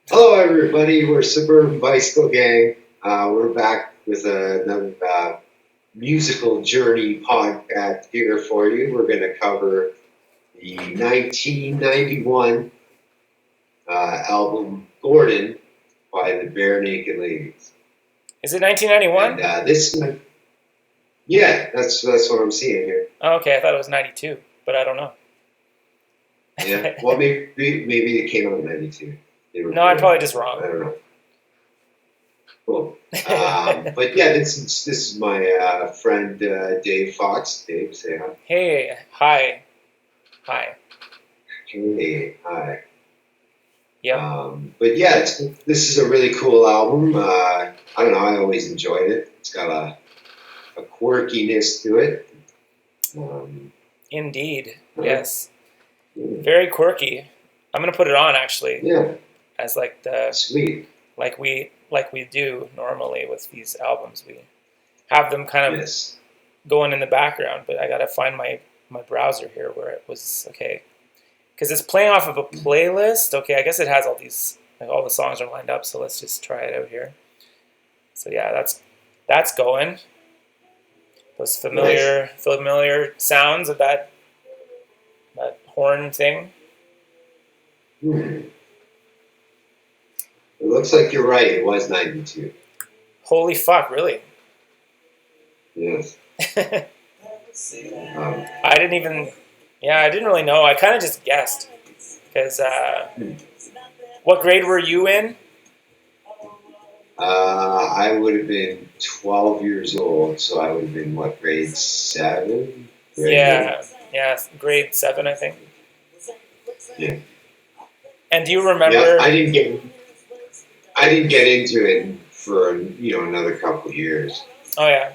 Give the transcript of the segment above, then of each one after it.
Hello, everybody. We're Suburban Bicycle Gang. We're back with another musical journey podcast here for you. We're going to cover the 1991 album Gordon by the Barenaked Ladies. Is it 1991? And that's what I'm seeing here. Oh, okay, I thought it was 92, but I don't know. Yeah, well, maybe it came out in 92. No, I'm probably just wrong. I don't know. Cool. But yeah, this is my friend Dave Fox. Dave, say hi. Hey, hi. Hey, hi. Yeah. But yeah, this is a really cool album. I don't know. I always enjoyed it. It's got a quirkiness to it. Indeed. Yes. Very quirky. I'm gonna put it on actually. Yeah. As like the Sweet. like we do normally with these albums. We have them kind of going in the background, but I gotta find my browser here where it was okay. Because it's playing off of a playlist. Okay, I guess it has all these, like all the songs are lined up, so let's just try it out here. So yeah, that's going. Those familiar sounds of that horn thing. It looks like you're right. It was 92. Holy fuck, really? Yes. I didn't really know. I kind of just guessed. Because, what grade were you in? I would have been 12 years old, so I would have been, what, grade 7? Yeah, grade 7, I think. Yeah. And do you remember? Yeah, I didn't get into it for another couple of years. Oh yeah.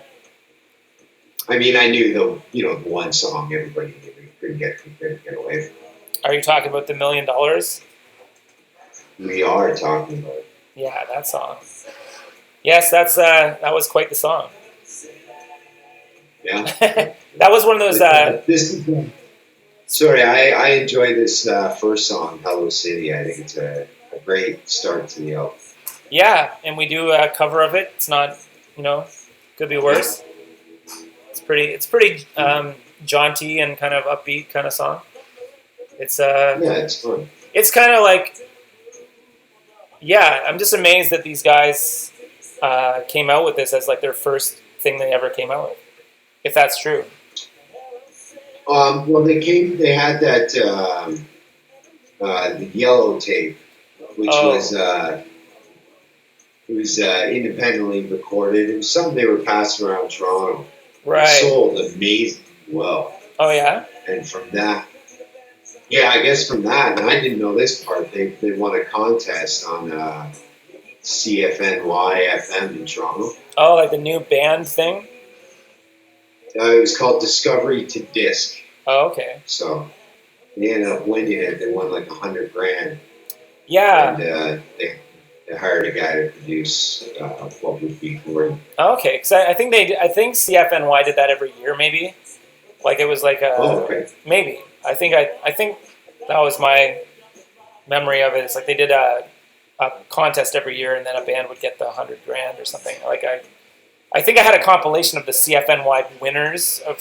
I mean, I knew the one song everybody couldn't get away from. Are you talking about the $1 Million? We are talking about it. Yeah, that song. Yes, that was quite the song. Yeah. That was one of those. Sorry, I enjoy this first song, Hello City. I think it's a great start to the album. Yeah, and we do a cover of it. It's not, could be worse. It's pretty jaunty and kind of upbeat kind of song. It's it's fun. It's kind of like, yeah, I'm just amazed that these guys came out with this as like their first thing they ever came out with, if that's true. Well, they had that the yellow tape, which was independently recorded. It was something they were passing around Toronto. Right. It sold amazingly well. Oh yeah. And from that, I guess from that, and I didn't know this part. They won a contest on CFNY FM in Toronto. Oh, like the new band thing. It was called Discovery to Disc. Oh, okay. So they ended up winning it. They won like $100,000. Yeah. And they hired a guy to produce what would be Gordon. Oh, okay, because I think CFNY did that every year, maybe. Like it was like a maybe. I think that was my memory of it. It's like they did a contest every year, and then a band would get the $100,000 or something. Like I think I had a compilation of the CFNY winners of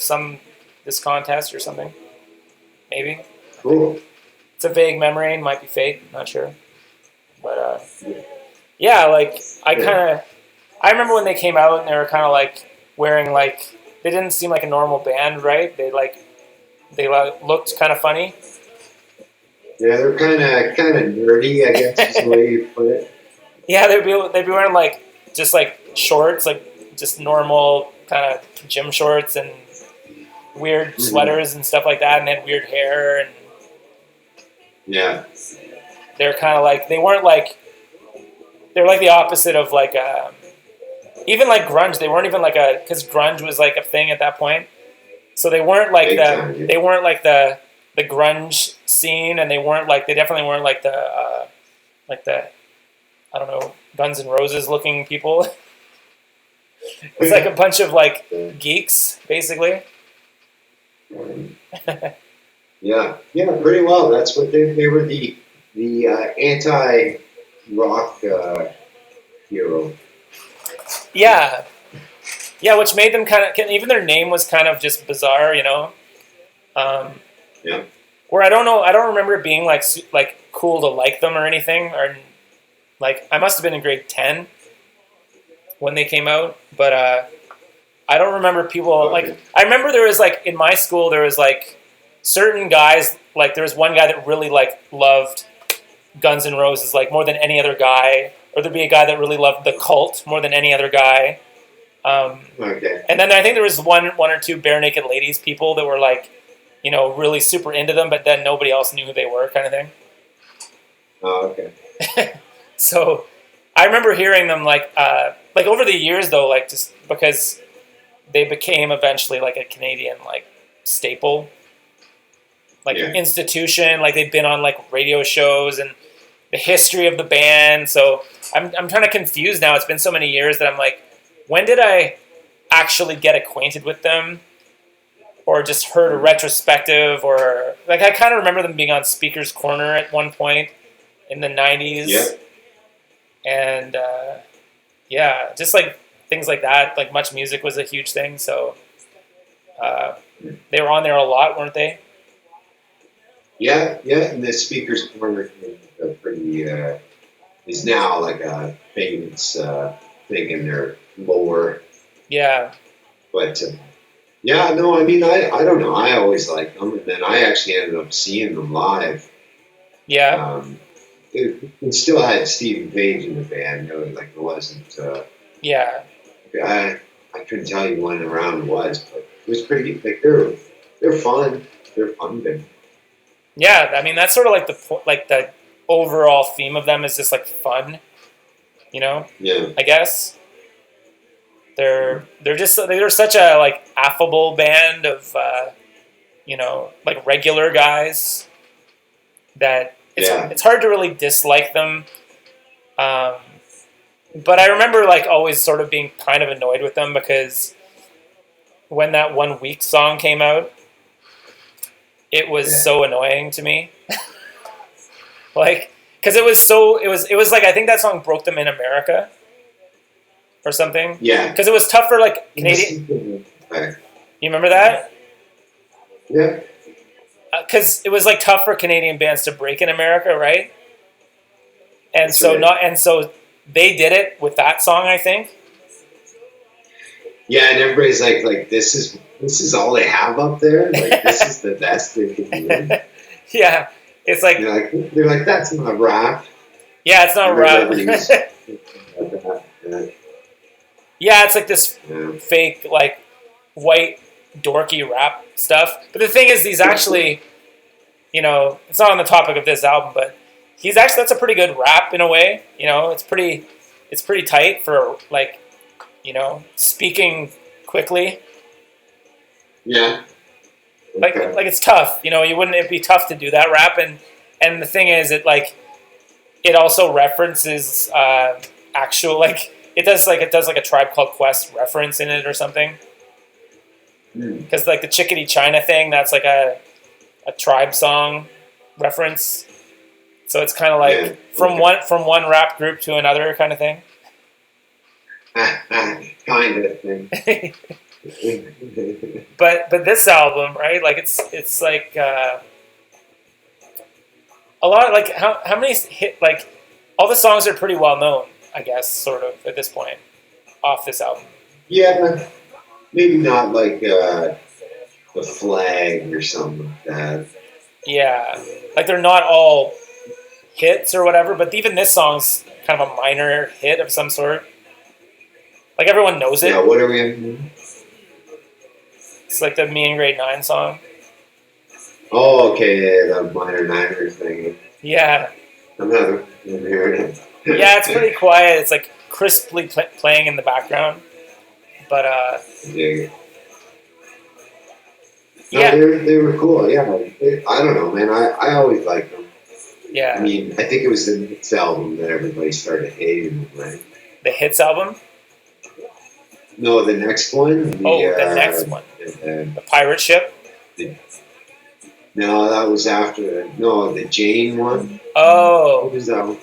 this contest or something. Maybe. Cool. It's a vague memory. It might be fake. Not sure. But yeah, like I remember when they came out and they were kind of like wearing like, they didn't seem like a normal band, right? They looked kind of funny. Yeah, they're kind of nerdy, I guess is the way you put it. Yeah, they'd be wearing like just like shorts, like just normal kind of gym shorts and weird sweaters and stuff like that, and they had weird hair and yeah. They're kind of like, they're like the opposite of like even like grunge. They weren't even like because grunge was like a thing at that point, so they weren't like the grunge scene, and they definitely weren't like the I don't know, Guns N' Roses looking people. It's like a bunch of like geeks basically. Yeah, pretty well. That's what they were the rock hero. Yeah, yeah, which made them kind of, even their name was kind of just bizarre, you know. Yeah. Where I don't know, I don't remember it being like cool to like them or anything, or like I must have been in grade 10 when they came out, but I don't remember people like. I remember there was like in my school there was like certain guys, like there was one guy that really like loved Guns N' Roses like more than any other guy, or there'd be a guy that really loved the Cult more than any other guy. Okay. And then I think there was one or two Barenaked Ladies people that were like, you know, really super into them, but then nobody else knew who they were, kind of thing. Oh, okay. So I remember hearing them like over the years though, like just because they became eventually like a Canadian like staple, like institution. Like they've been on like radio shows and the history of the band. So I'm kind of confused now. It's been so many years that I'm like, when did I actually get acquainted with them, or just heard a retrospective, or like I kind of remember them being on Speaker's Corner at one point in the 90s. Yeah. And yeah, just like things like that. Like Much Music was a huge thing, so they were on there a lot, weren't they? Yeah, and the Speaker's Corner pretty is now like a famous thing in their lore. Yeah. But yeah, no, I mean, I don't know. I always liked them, and then I actually ended up seeing them live. Yeah. It still had Stephen Page in the band. You know, like it wasn't. Yeah. I couldn't tell you when around it was, but it was pretty. Like they're fun. They're fun band. Yeah, I mean that's sort of like the overall theme of them is just like fun, you know. Yeah. I guess they're such a like affable band of you know, like regular guys that it's hard to really dislike them. But I remember like always sort of being kind of annoyed with them because when that 1 Week song came out, it was so annoying to me. Like, because it was like, I think that song broke them in America or something. Yeah. Because it was tough for like Canadian. You remember that? Yeah. Because it was like tough for Canadian bands to break in America, right? And That's so right. so they did it with that song, I think. Yeah, and everybody's like, this is all they have up there. Like, this is the best they can do. Yeah, it's like they're like that's not rap. Yeah, it's not rap. Yeah, it's like this fake like white dorky rap stuff. But the thing is, these actually, you know, it's not on the topic of this album, but that's a pretty good rap in a way. You know, it's pretty tight for like, you know, speaking quickly. Yeah. Okay. Like it's tough, you know. It'd be tough to do that rap, and the thing is, it also references actual like it does like a Tribe Called Quest reference in it or something. Because like the Chickadee China thing, that's like a Tribe song reference. So it's kind of like from one rap group to another kind of thing. Kind of thing. But this album, right? Like it's like a lot. Like how many hit? Like all the songs are pretty well known, I guess, sort of at this point, off this album. Yeah, maybe not like the Flag or something like that. Yeah, like they're not all hits or whatever, but even this song's kind of a minor hit of some sort. Like everyone knows it. Yeah, what are we in? It's like the Me in Grade 9 song. Oh, okay, yeah, the minor niner thing. Yeah. I'm not hearing it. Yeah, it's pretty quiet. It's like crisply playing in the background. But yeah. Yeah. No, they were cool. Yeah, I don't know, man. I always liked them. Yeah. I mean, I think it was the Hits album that everybody started hating them, right? The Hits album? No, the next one. The next one. The Pirate Ship? No, that was after. No, the Jane one. Oh. What was that one?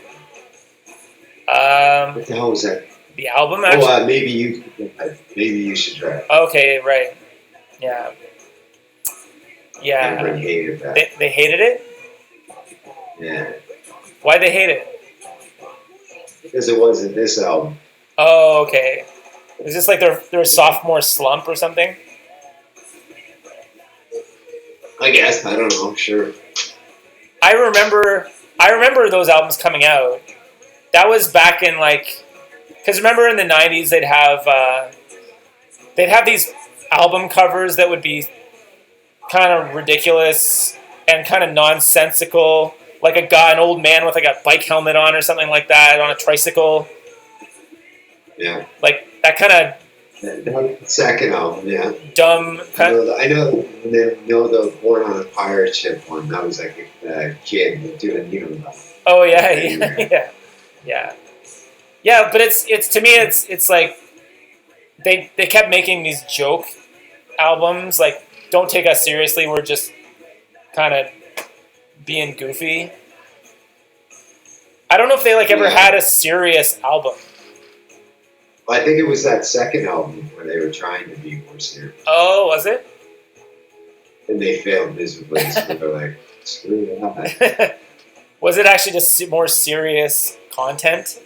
What the hell was that? The album, actually? Oh, maybe you should try it. Okay, right. Yeah. Yeah. Everybody hated that. They hated it? Yeah. Why'd they hate it? Because it wasn't this album. Oh, okay. Is this like their sophomore slump or something? I guess. I don't know. Sure. I remember those albums coming out. That was back in like, because remember in the 90s they'd have these album covers that would be kind of ridiculous and kind of nonsensical, like an old man with like a bike helmet on or something like that on a tricycle. Yeah. Like that kind of the second album, yeah. Dumb. I know the Born on a Pirate Ship one. That was like a kid doing, Oh yeah. Yeah, but it's to me it's like they kept making these joke albums, like don't take us seriously, we're just kind of being goofy. I don't know if they ever had a serious album. Well, I think it was that second album where they were trying to be more serious. Oh, was it? And they failed miserably, so they're like, screw that. Was it actually just more serious content?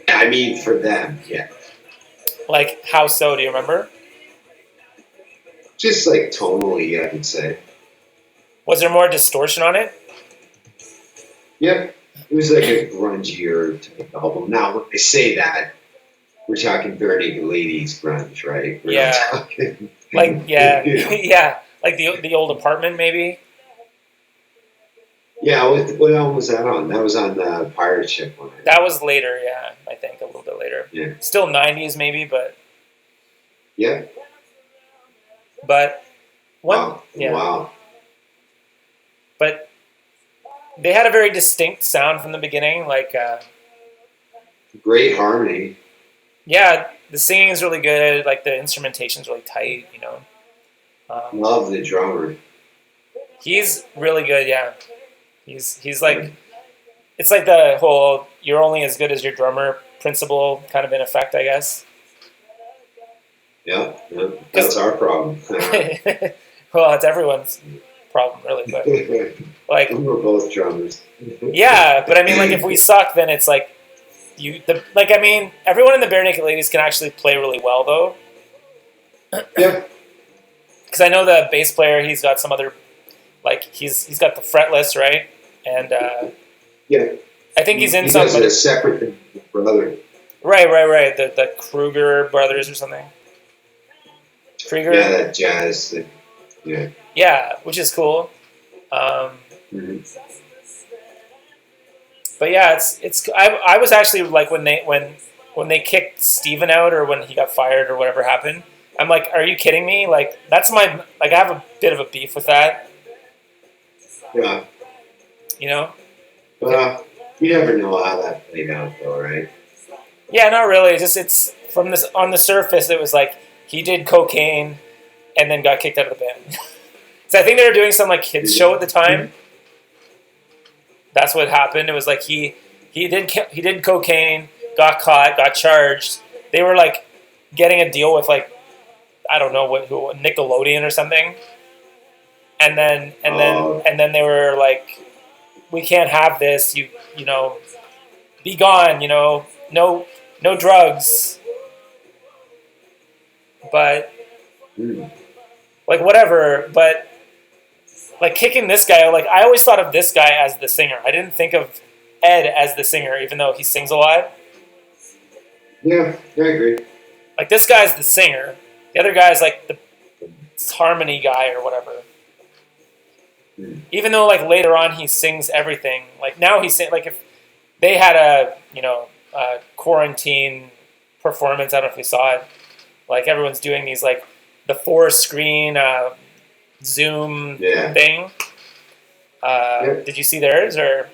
I mean, for them, yeah. Like, how so? Do you remember? Just like tonally, I would say. Was there more distortion on it? Yep. It was like a grungier type album. Now, when they say that, we're talking Barenaked Ladies grunge, right? We're not talking... Like, yeah. Like the old apartment, maybe? Yeah, what album was that on? That was on the Pirate Ship one. That was later, yeah. I think a little bit later. Yeah. Still 90s, maybe, but... Yeah. But... Wow. Yeah. Wow. But... They had a very distinct sound from the beginning, like... Great harmony. Yeah, the singing is really good, like the instrumentation's really tight, Love the drummer. He's really good, yeah. He's like... It's like the whole, you're only as good as your drummer principle kind of in effect, I guess. Yeah, that's our problem. Well, it's everyone's problem, really, but... Like, we're both drummers. Yeah, but I mean, like, if we suck, then it's like everyone in the Barenaked Ladies can actually play really well, though. Yep. Because I know the bass player, he's got some other, like, he's got the fretless, right? And yeah, I think he's in he some. He does a separate thing with his brother. Right. The Kruger brothers or something. Krieger. Yeah, that jazz thing. Yeah. Yeah, which is cool. But yeah, it's. I was actually like when they kicked Steven out or when he got fired or whatever happened. I'm like, are you kidding me? Like that's my I have a bit of a beef with that. Yeah. Well, you never know how that played out, though, right? Yeah, not really. It's from this on the surface. It was like he did cocaine and then got kicked out of the band. So I think they were doing some like kids show at the time. That's what happened. It was like he did cocaine, got caught, got charged. They were like getting a deal with like I don't know who Nickelodeon or something. And then they were like, we can't have this. You be gone. No drugs. But like whatever. But like kicking this guy out, like I always thought of this guy as the singer. I didn't think of Ed as the singer, even though he sings a lot. Yeah, I agree. Like this guy's the singer. The other guy's like the harmony guy or whatever. Even though like later on he sings everything. Like now he's like if they had a quarantine performance, I don't know if you saw it. Like everyone's doing these like the 4-screen Zoom thing. Did you see theirs or?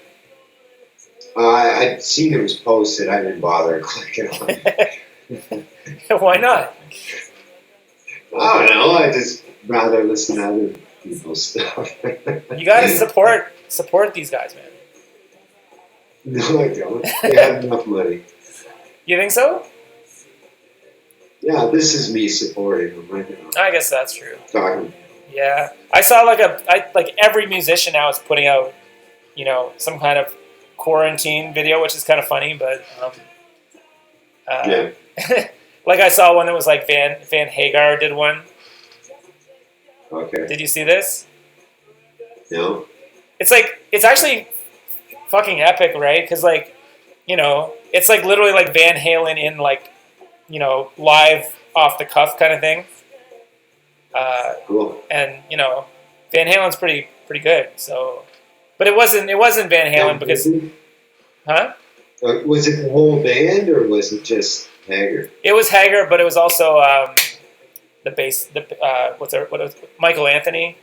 I'd seen it was posted. I didn't bother clicking on it. Why not? I don't know. I just rather listen to other people's stuff. You gotta support these guys, man. No, I don't. They have enough money. You think so? Yeah, this is me supporting them right now. I guess that's true. Talking. Yeah, I saw like every musician now is putting out, some kind of quarantine video, which is kind of funny, but Yeah. like I saw one that was like Van Hagar did one. Okay. Did you see this? No. It's actually fucking epic, right? Because it's like literally like Van Halen in like, live off the cuff kind of thing. Cool. And Van Halen's pretty good. So, but it wasn't Van Halen because, huh? Was it the whole band or was it just Hager? It was Hager, but it was also the bass. Michael Anthony,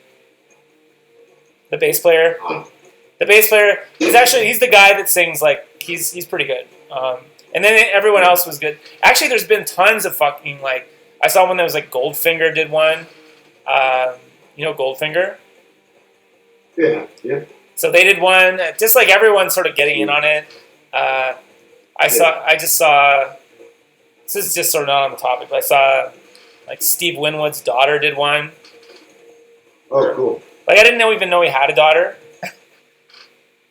the bass player. Huh. The bass player he's the guy that sings like he's pretty good. And then everyone else was good. Actually, there's been tons of fucking like I saw one that was like Goldfinger did one. Goldfinger. Yeah. So they did one. Just like everyone's sort of getting in on it. I just saw. This is just sort of not on the topic, but I saw like Steve Winwood's daughter did one. Oh, cool. Like I didn't even know he had a daughter.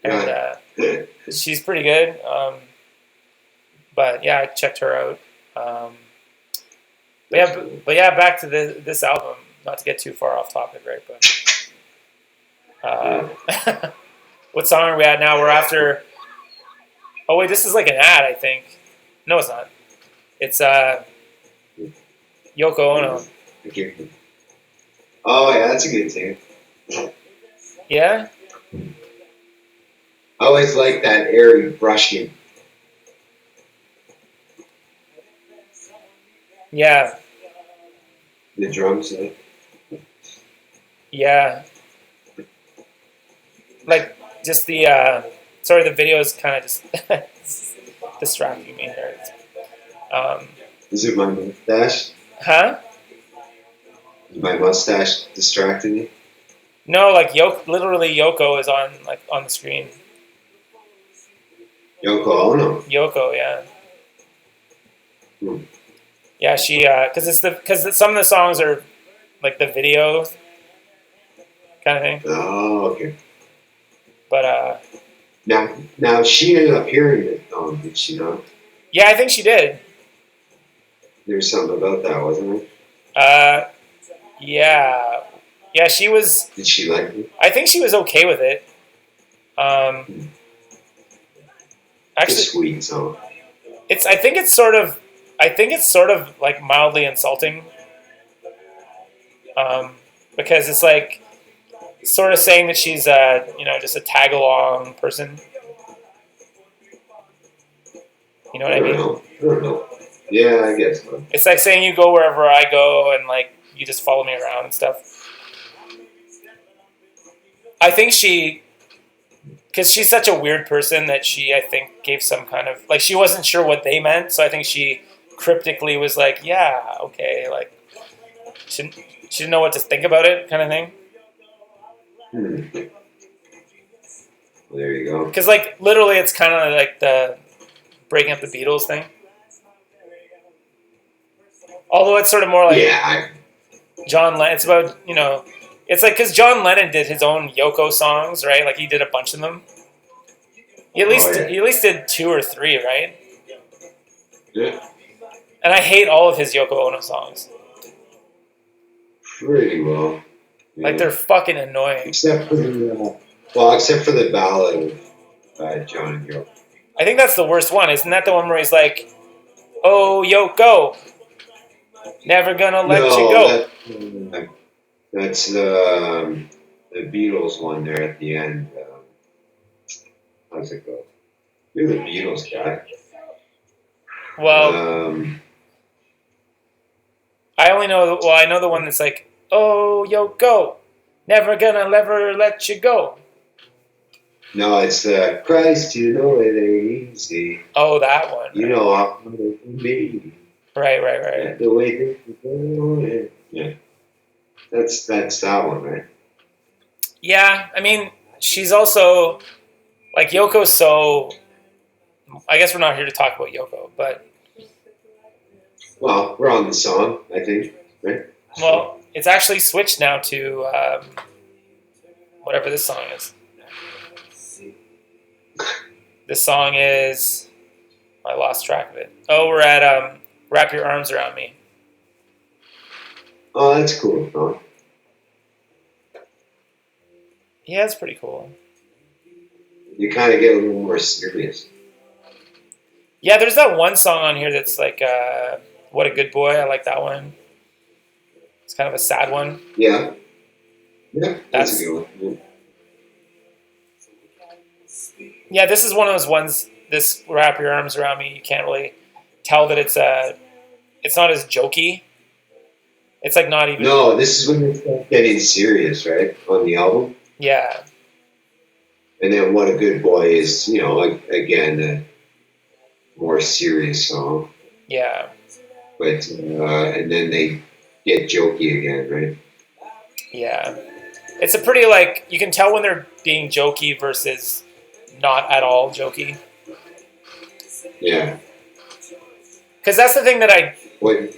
And she's pretty good. But yeah, I checked her out. But yeah, back to this album. Not to get too far off topic, right? But what song are we at now? We're after. Oh wait, this is like an ad, I think. No, it's not. It's Yoko Ono. Oh yeah, that's a good tune. Yeah. I always like that airy brushing. Yeah. The drums. Yeah. Like just the sorry, the video is kind of just distracting me here. Is it my mustache? Huh? Is my mustache distracting you? No, like literally Yoko is on the screen. Yoko Ono. Yoko, yeah. Hmm. Yeah, she because some of the songs are like the video kind of thing. Oh, okay. But now she ended up hearing it, did she not? yeah, I think she did. There's something about that, wasn't there? Yeah, she was. Did she like it? I think she was okay with it. Actually, It's a sweet song. I think it's sort of like mildly insulting. Because it's like sort of saying that she's just a tag along person. You know what I mean? I don't know. Yeah, I guess so. It's like saying you go wherever I go and like you just follow me around and stuff. I think because she's such a weird person that I think gave some kind of like she wasn't sure what they meant, so I think she cryptically was like, yeah, okay, like she didn't know what to think about it, kind of thing. Well, there you go. Because like literally, it's kind of like the breaking up the Beatles thing. Although it's sort of more like John Lennon. It's about it's like because John Lennon did his own Yoko songs, right? Like he did a bunch of them. He at least did 2 or 3, right? Yeah. And I hate all of his Yoko Ono songs. Pretty well. Yeah. Like they're fucking annoying. Except for the ballad of John and Yoko. I think that's the worst one. Isn't that the one where he's like, "Oh Yoko, never gonna let you go"? That's the Beatles one there at the end. How's it go? You're the Beatles guy. Well, I only know. Well, I know the one that's like, "Oh Yoko, never gonna let you go." No, it's Christ, you know it ain't easy. Oh, that one. You know how it can be. Right. Yeah, the way things go. Yeah. That's that one, right? Yeah, I mean, she's also like Yoko's so I guess we're not here to talk about Yoko, but Well, we're on the song, I think, right? well, it's actually switched now to whatever this song is. This song is, I lost track of it. Oh, we're at Wrap Your Arms Around Me. Oh, that's cool. Huh? Yeah, it's pretty cool. You kind of get a little more serious. Yeah, there's that one song on here that's like, What a Good Boy. I like that one. It's kind of a sad one. Yeah. Yeah, that's a good one. Yeah, this is one of those ones, this Wrap Your Arms Around Me, you can't really tell that it's not as jokey. It's like not even... No, this is when it's getting serious, right? On the album. Yeah. And then What a Good Boy is, again, a more serious song. Yeah. But, and then they get jokey again, right? Yeah. It's a pretty, like, you can tell when they're being jokey versus not at all jokey. Yeah. Because that's the thing that I What?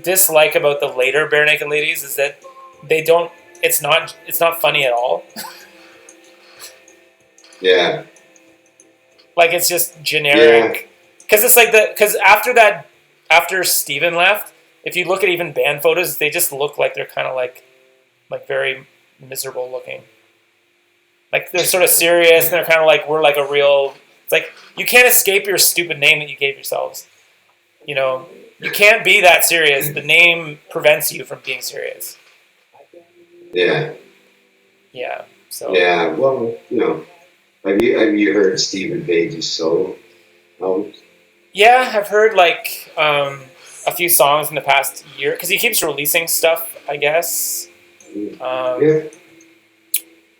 dislike about the later Barenaked Ladies is that they don't, it's not funny at all. Yeah. Like, it's just generic. Because it's like because after Steven left, if you look at even band photos, they just look like they're kind of like very miserable looking. Like, they're sort of serious, and they're kind of like, we're like a real... It's like, you can't escape your stupid name that you gave yourselves. You know? You can't be that serious. The name prevents you from being serious. Yeah. Yeah, so... Yeah, well, have you heard Stephen Page's solo albums? Yeah, I've heard, like, a few songs in the past year, because he keeps releasing stuff, I guess. Yeah.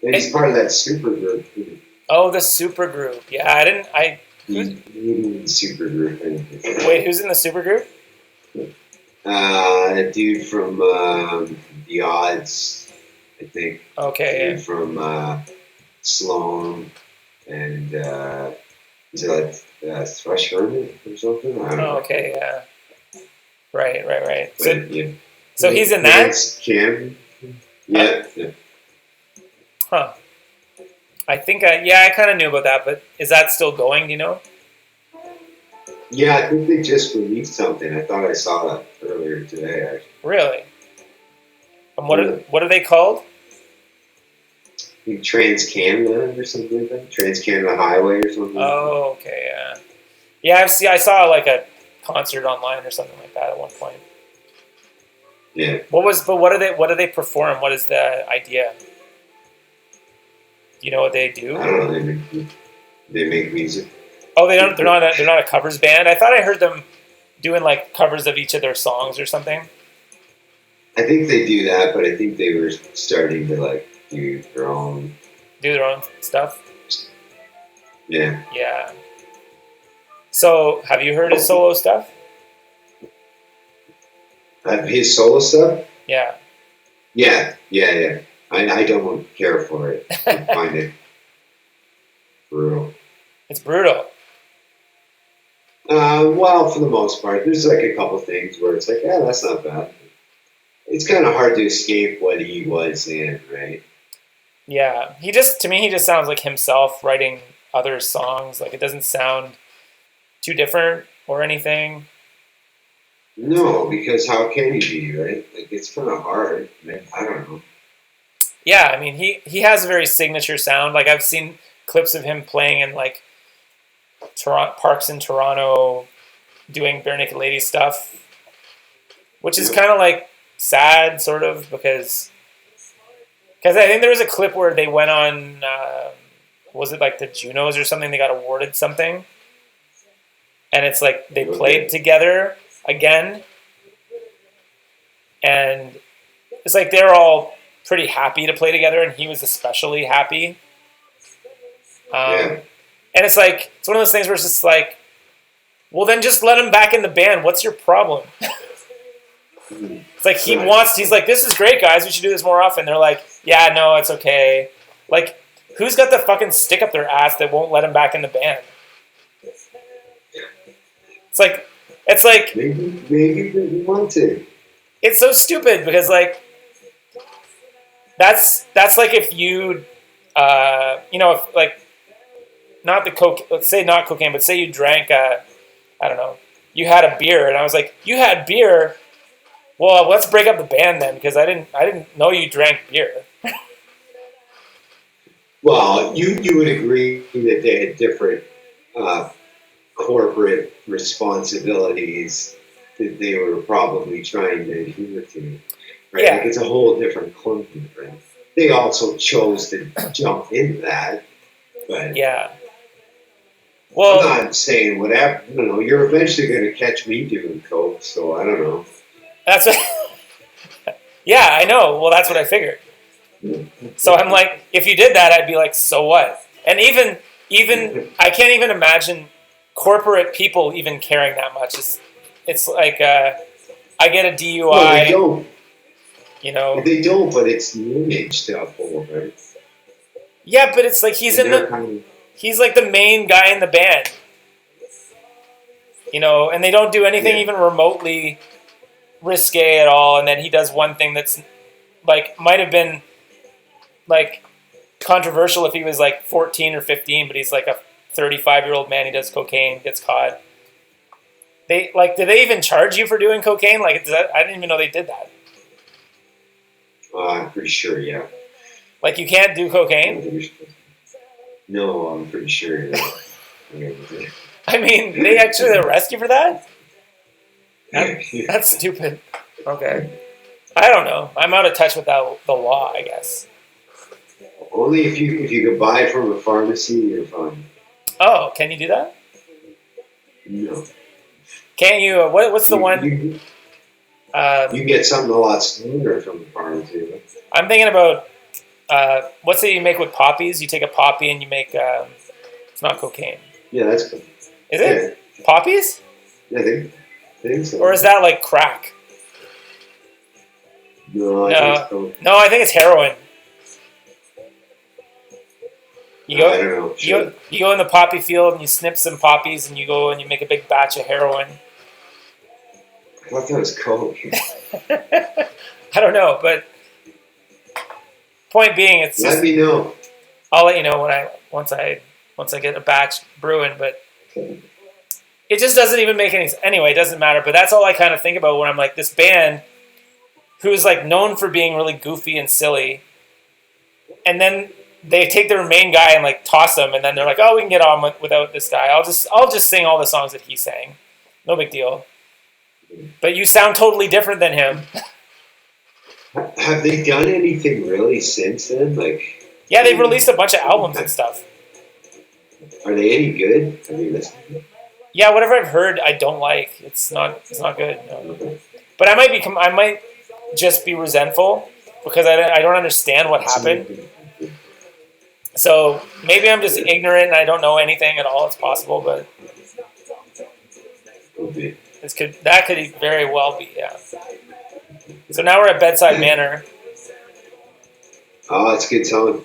And he's part of that super group. Oh, the super group. Yeah, He's the super group. Wait, who's in the super group? A dude from The Odds, I think. Okay. Dude from Sloan, and is it like Thrush Hermit or something? I don't know. Okay, yeah. Right. But, So, yeah. so he's in that? Cam. Yeah. Huh. I think I kind of knew about that, but is that still going, do you know? Yeah, I think they just released something. I thought I saw that earlier today, actually. Really? And what are they called? I think Trans Canada or something like that. Trans Canada Highway or something. Oh, okay, yeah. Yeah, I saw like a concert online or something like that at one point. Yeah. What do they perform? What is the idea? Do you know what they do? I don't know. They make music. Oh, they don't. They're not a covers band. I thought I heard them doing like covers of each of their songs or something. I think they do that, but I think they were starting to like do their own stuff. Yeah. Yeah. So, have you heard his solo stuff? His solo stuff? Yeah. Yeah. I don't care for it. I find it brutal. It's brutal. Well, for the most part, there's like a couple things where it's like, yeah, that's not bad. It's kind of hard to escape what he was in, right? Yeah, to me, he just sounds like himself writing other songs. Like, it doesn't sound too different or anything. No, because how can he be, right? Like, it's kind of hard. I don't know. Yeah, I mean, he has a very signature sound. Like, I've seen clips of him playing in like parks in Toronto, doing Barenaked Ladies stuff, which is kind of like sad, sort of, because I think there was a clip where they went on, was it like the Junos or something? They got awarded something, and it's like they played together again, and it's like they're all pretty happy to play together, and he was especially happy. And it's like, it's one of those things where it's just like, well, then just let him back in the band. What's your problem? It's like he's like, this is great, guys. We should do this more often. They're like, yeah, no, it's okay. Like, who's got the fucking stick up their ass that won't let him back in the band? It's like maybe they want to. it's so stupid because like that's like if you if like not the coke, let's say not cocaine, but say you drank I don't know, you had a beer, and I was like, you had beer. Well, let's break up the band then, because I didn't know you drank beer. Well, you would agree that they had different corporate responsibilities that they were probably trying to adhere to, right? Yeah. Like it's a whole different clunky thing. They also chose to jump into that, but yeah. Well, I'm not saying whatever. I don't know. You're eventually going to catch me doing coke, so I don't know. that's what. Yeah, I know. Well, that's what I figured. So I'm like, if you did that, I'd be like, so what? And even I can't even imagine corporate people even caring that much. It's like I get a DUI. No, they don't. You know, They don't, but it's the image to uphold, right? Yeah, but it's like he's like the main guy in the band. You know, and they don't do anything even remotely risque at all, and then he does one thing that's like might have been like controversial if he was like 14 or 15, but he's like a 35-year-old man. He does cocaine, gets caught. They like, did they even charge you for doing cocaine? Like, I didn't even know they did that. I'm pretty sure, yeah. Like, you can't do cocaine? No, I'm pretty sure. I mean, they actually arrest you for that? That's stupid. Okay. I don't know. I'm out of touch with the law, I guess. Only if you could buy from a pharmacy, you're fine. Oh, can you do that? No. Can't you? What's the one? You can get something a lot stronger from the pharmacy. I'm thinking about what's it you make with poppies? You take a poppy and you make it's not cocaine. Yeah, that's cool. Is it poppies? Yeah, I think so. Or is that like crack? No, I think so. No, I think it's heroin. I don't know. Sure. You go in the poppy field and you snip some poppies and you go and you make a big batch of heroin. I thought that was coke. I don't know, but point being, it's Let me know. I'll let you know once I get a batch brewing, but it just doesn't even make any sense. Anyway, it doesn't matter, but that's all I kind of think about when I'm like, this band who's like known for being really goofy and silly, and then they take their main guy and like toss him, and then they're like, oh, we can get on without this guy. I'll just sing all the songs that he sang. No big deal. But you sound totally different than him. Have they done anything really since then? Like, yeah, they've released a bunch of albums and stuff. Are they any good? Have you listened? Yeah, whatever I've heard, I don't like. It's not good. No. Okay. But I might just be resentful because I don't understand what happened. So maybe I'm just ignorant and I don't know anything at all. It's possible, but that could very well be, yeah. So now we're at Bedside Manner. Oh, it's a good song.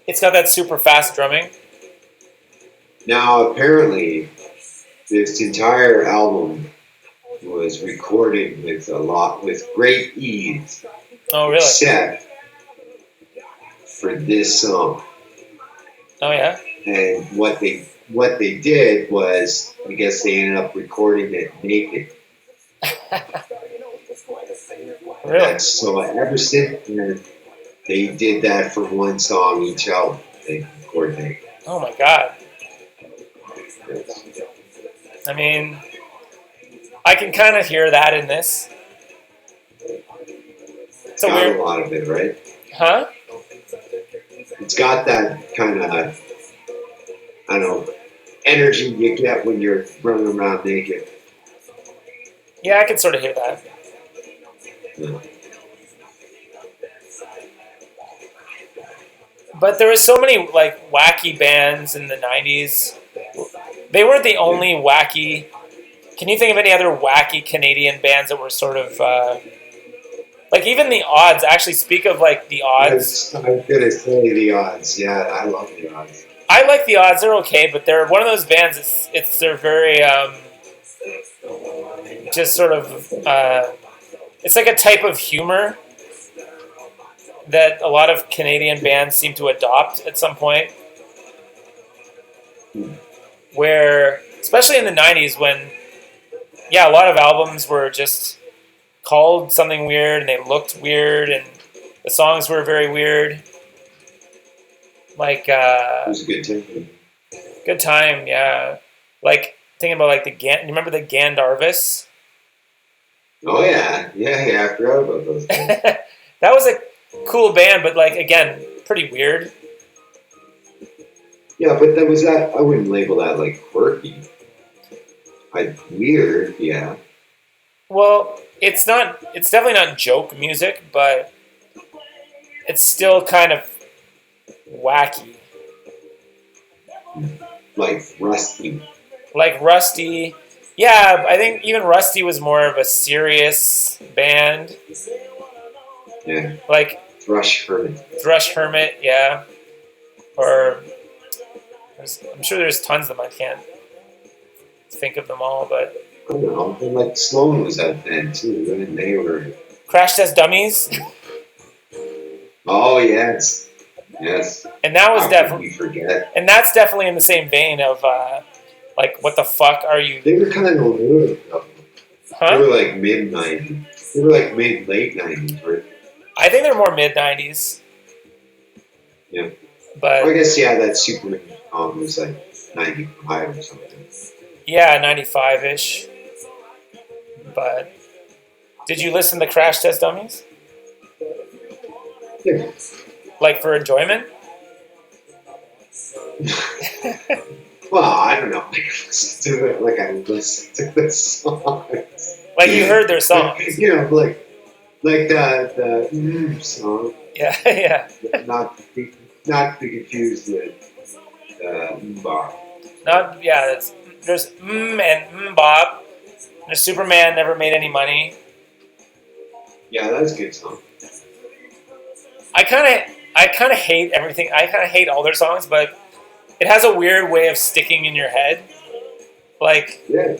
It's got that super fast drumming. Now, apparently, this entire album was recorded with great ease. Oh, really? Except for this song. Oh, yeah? And what they did was, I guess they ended up recording it naked. Really? So ever since then, they did that for one song each album. They recorded naked. Oh, my God. I mean, I can kind of hear that in this. It's got a lot of it, right? Huh? It's got that kind of, I don't know, energy you get when you're running around naked. Yeah, I can sort of hear that. Yeah. But there were so many like wacky bands in the 90s. They weren't the only wacky. Can you think of any other wacky Canadian bands that were sort of like even the Odds? Actually, speak of like the Odds. I was gonna say the Odds. Yeah, I love the Odds. I like the Odds. They're okay, but they're one of those bands. They're very just sort of, it's like a type of humor that a lot of Canadian bands seem to adopt at some point, where, especially in the 90s, when, yeah, a lot of albums were just called something weird and they looked weird and the songs were very weird. Like, It was a good time. good time, yeah. Like, thinking about like you remember the Gandharvis? Oh yeah, I forgot about those guys. That was a cool band, but like again, pretty weird. Yeah, but I wouldn't label that like quirky. Weird, yeah. Well, it's definitely not joke music, but it's still kind of wacky. Like Rusty. Like Rusty. Yeah, I think even Rusty was more of a serious band. Yeah. Like Thrush Hermit, yeah. Or I'm sure there's tons of them. I can't think of them all, but I don't know. And like Sloan was out then too, and they were Crash Test Dummies. Oh yes. And that was definitely forget. And that's definitely in the same vein of like, what the fuck are you? They were kind of new. Huh? They were like mid-90s. They were like late 90s, right? I think they're more mid-90s. Yeah. But well, I guess, yeah, that Superman album was like 95 or something. Yeah, 95-ish. But did you listen to Crash Test Dummies? Yeah. Like for enjoyment? Well, I don't know. I listen to it like I listen to the songs. Like you heard their songs. You know, like the song. Yeah, yeah. Not to be confused with Bop. Not yeah. There's and Bop. There's Superman never made any money. Yeah, that's a good song. I kind of hate everything. I kind of hate all their songs, but it has a weird way of sticking in your head. Like, yeah.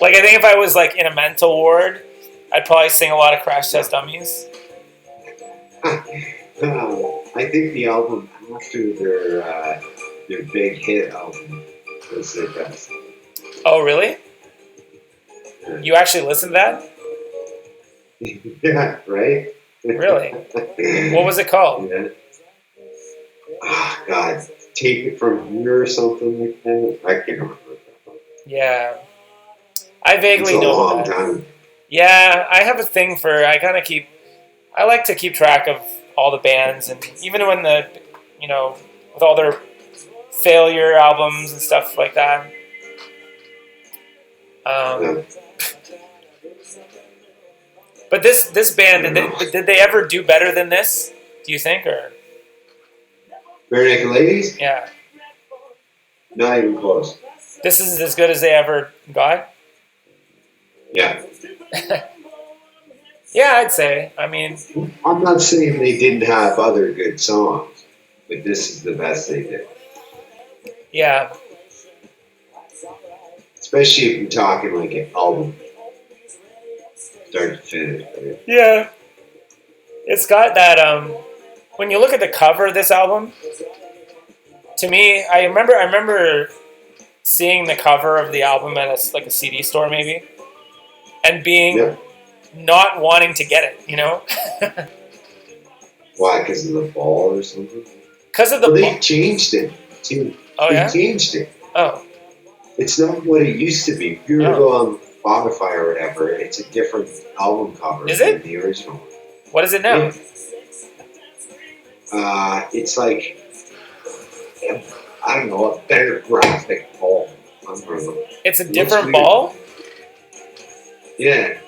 Like I think if I was like in a mental ward, I'd probably sing a lot of Crash Test Dummies. I think the album after their big hit album was their best. Oh, really? Yeah. You actually listened to that? Yeah, right? Really? What was it called? Yeah. Oh, God. Take It From Here or something like that. I can't remember. Yeah. I vaguely know long that. time. Yeah, I have a thing for, I like to keep track of all the bands, and even when with all their failure albums and stuff like that. Yeah. But this band, did they ever do better than this, do you think, or? Barenaked Ladies? Yeah. Not even close. This is as good as they ever got? Yeah. Yeah, I'd say. I mean, I'm not saying they didn't have other good songs, but this is the best they did. yeah. Especially if you're talking like an album. Start to finish. Right? Yeah. It's got that, when you look at the cover of this album, to me, I remember seeing the cover of the album at a CD store maybe, and being not wanting to get it, you know? Why? Because of the ball or something? Because of the they changed it too. Oh, they yeah? changed it. Oh. It's not what it used to be. If you were to go on Spotify or whatever, it's a different album cover than the original one. What is it now? Yeah. It's like, I don't know, a better graphic ball. I don't know. It's a different ball? Yeah.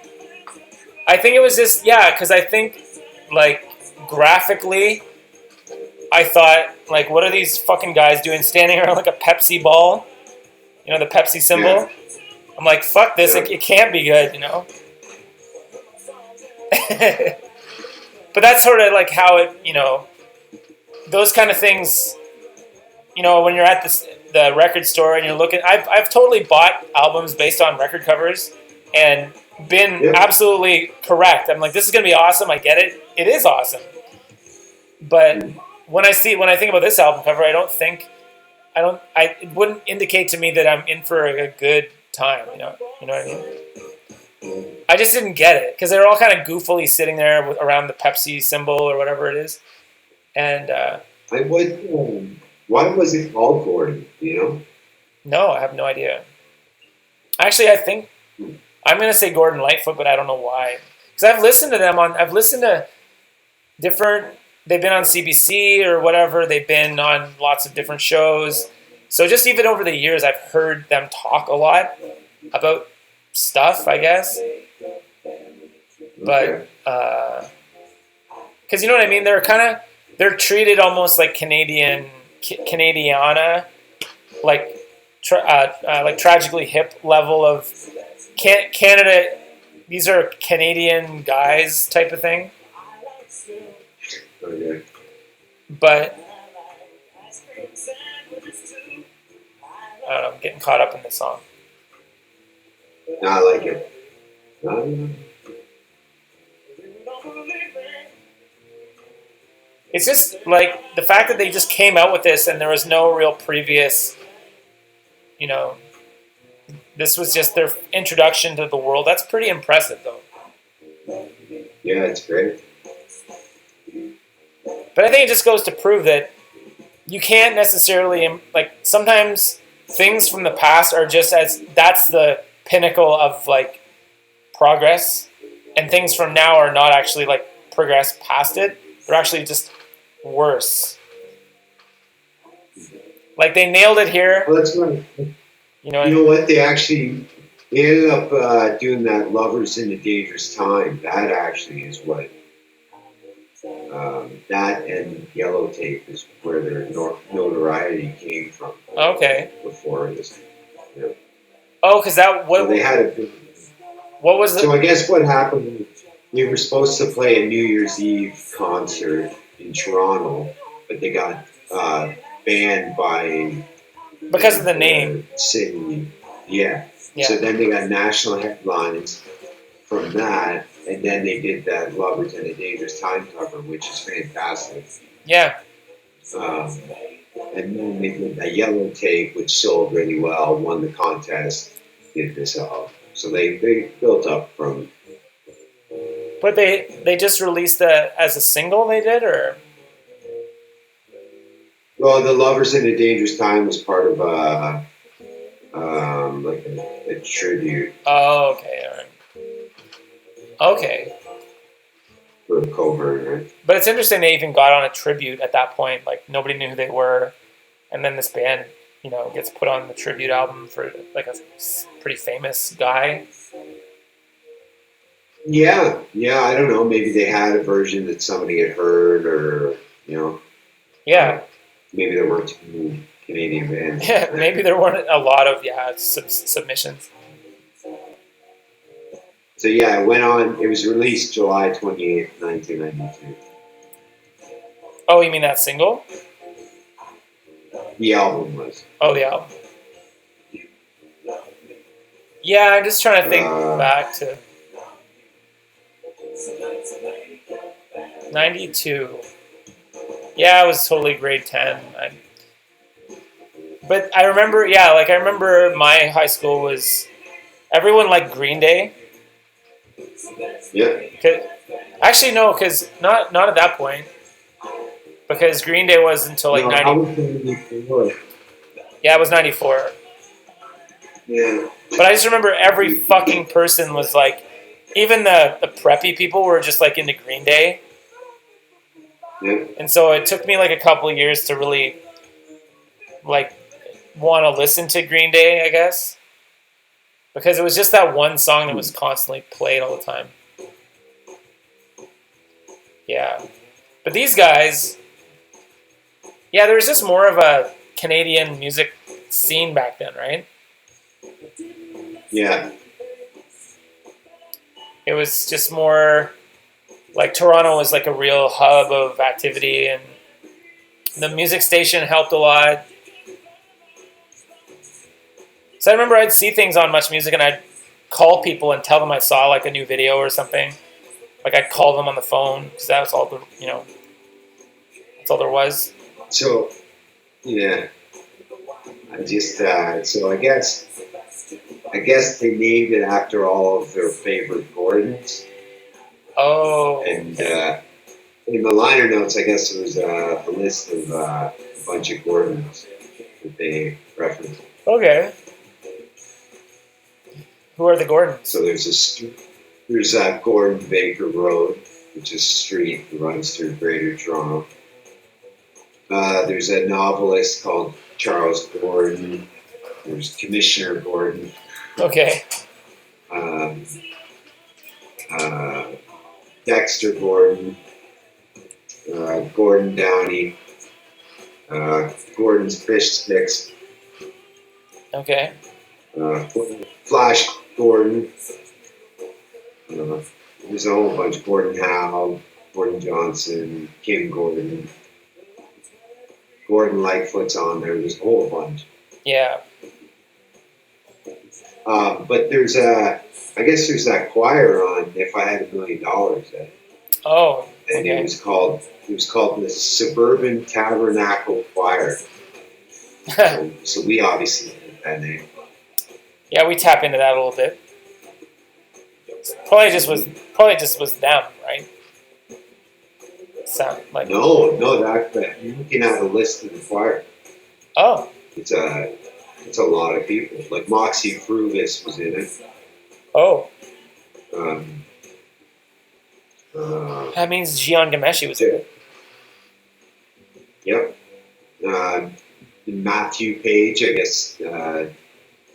I think it was just, because I think, like, graphically, I thought, like, what are these fucking guys doing standing around like a Pepsi ball? You know, the Pepsi symbol? Yeah. I'm like, fuck this, it can't be good, you know? But that's sort of like how it, those kind of things, when you're at the record store and you're looking. I've totally bought albums based on record covers and been absolutely correct. I'm like, this is gonna be awesome. I get it. It is awesome. But when I think about this album cover, it wouldn't indicate to me that I'm in for a good time. You know what I mean? I just didn't get it because they're all kind of goofily sitting there around the Pepsi symbol or whatever it is. And why was it called Gordon? Do you know? No, I have no idea. Actually, I think I'm gonna say Gordon Lightfoot, but I don't know why. Because I've listened to different. They've been on CBC or whatever. They've been on lots of different shows. So just even over the years, I've heard them talk a lot about stuff, I guess. But because you know what I mean, they're treated almost like Canadiana, like tragically hip level of Canada. These are Canadian guys type of thing. Okay. But I don't know, I'm getting caught up in this song. No, I like it. It's just like the fact that they just came out with this and there was no real previous, this was just their introduction to the world. That's pretty impressive, though. Yeah, it's great. But I think it just goes to prove that you can't necessarily, like, sometimes things from the past are just that's the pinnacle of, like, progress. And things from now are not actually, like, progress past it. They're actually just worse. Like, they nailed it here. Well, that's right. You know what? They ended up doing that Lovers in a Dangerous Time. That actually is what... that and Yellow Tape is where their notoriety came from. Okay. Before this. Oh, because that... So they had a big... What was So I guess what happened, we were supposed to play a New Year's Eve concert in Toronto, but they got banned by... Because of the name. City. Yeah. So then they got national headlines from that, and then they did that Lovers in a Dangerous Time cover, which is fantastic. Yeah. And then they did that Yellow Tape, which sold really well, won the contest, did this album. So they built up from... But they just released that as a single, they did, or... Well, the Lovers in a Dangerous Time was part of like a tribute. Oh, okay, all right. Okay. For Cockburn, right? But it's interesting they even got on a tribute at that point. Like, nobody knew who they were. And then this band, gets put on the tribute album for, like, a pretty famous guy. Yeah, I don't know. Maybe they had a version that somebody had heard or, Yeah. Maybe there weren't too many Canadian bands. Yeah, maybe there weren't a lot of, submissions. So, yeah, it was released July 28th, 1992. Oh, you mean that single? The album was. Oh, the album. Yeah, I'm just trying to think back to 92. Yeah, I was totally grade 10. But I remember, I remember my high school was, everyone liked Green Day. Yeah. Actually, no, because not at that point. Because Green Day was until like 90. Yeah, it was 94. Yeah. But I just remember every fucking person was like, even the preppy people were just like into Green Day. Yeah. And so it took me like a couple of years to really like want to listen to Green Day, I guess. Because it was just that one song that was constantly played all the time. Yeah. But these guys, there was just more of a Canadian music scene back then, right? Yeah. It was just more like Toronto was like a real hub of activity, and the music station helped a lot. So I remember I'd see things on Much Music and I'd call people and tell them I saw like a new video or something. Like I'd call them on the phone because that was all the, that's all there was. So, yeah, so I guess they named it after all of their favorite Gordons. Oh. And in the liner notes, I guess there was a list of a bunch of Gordons that they referenced. Okay. Who are the Gordons? So there's Gordon Baker Road, which is a street that runs through Greater Toronto. There's a novelist called Charles Gordon. There's Commissioner Gordon. Okay. Dexter Gordon. Gordon Downey. Gordon's Fish Sticks. Okay. Flash Gordon. There's a whole bunch. Gordon Howe, Gordon Johnson, Kim Gordon. Gordon Lightfoot's on there. There's a whole bunch. Yeah. But there's I guess there's that choir on If I Had $1 Million. Oh. And okay. it was called the Suburban Tabernacle Choir. so we obviously know that name. Yeah, we tap into that a little bit. Probably just was them, right? Sound like No, that you're looking at a list of the choir. Oh. It's a lot of people. Like Moxie Frugus was in it. Oh. That means Gian Gameshi was in it. Yep. Matthew Page, I guess,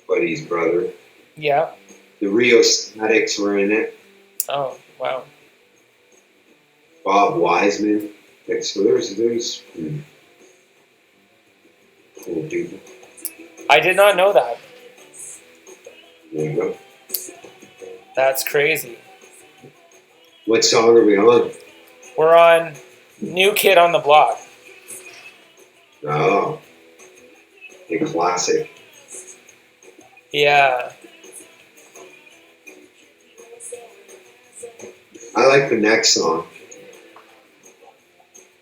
Buddy's brother. Yeah. The Rio Statics were in it. Oh, wow. Bob Wiseman. So there's cool people. I did not know that. There you go. That's crazy. What song are we on? We're on New Kid on the Block. Oh. A classic. Yeah. I like the next song.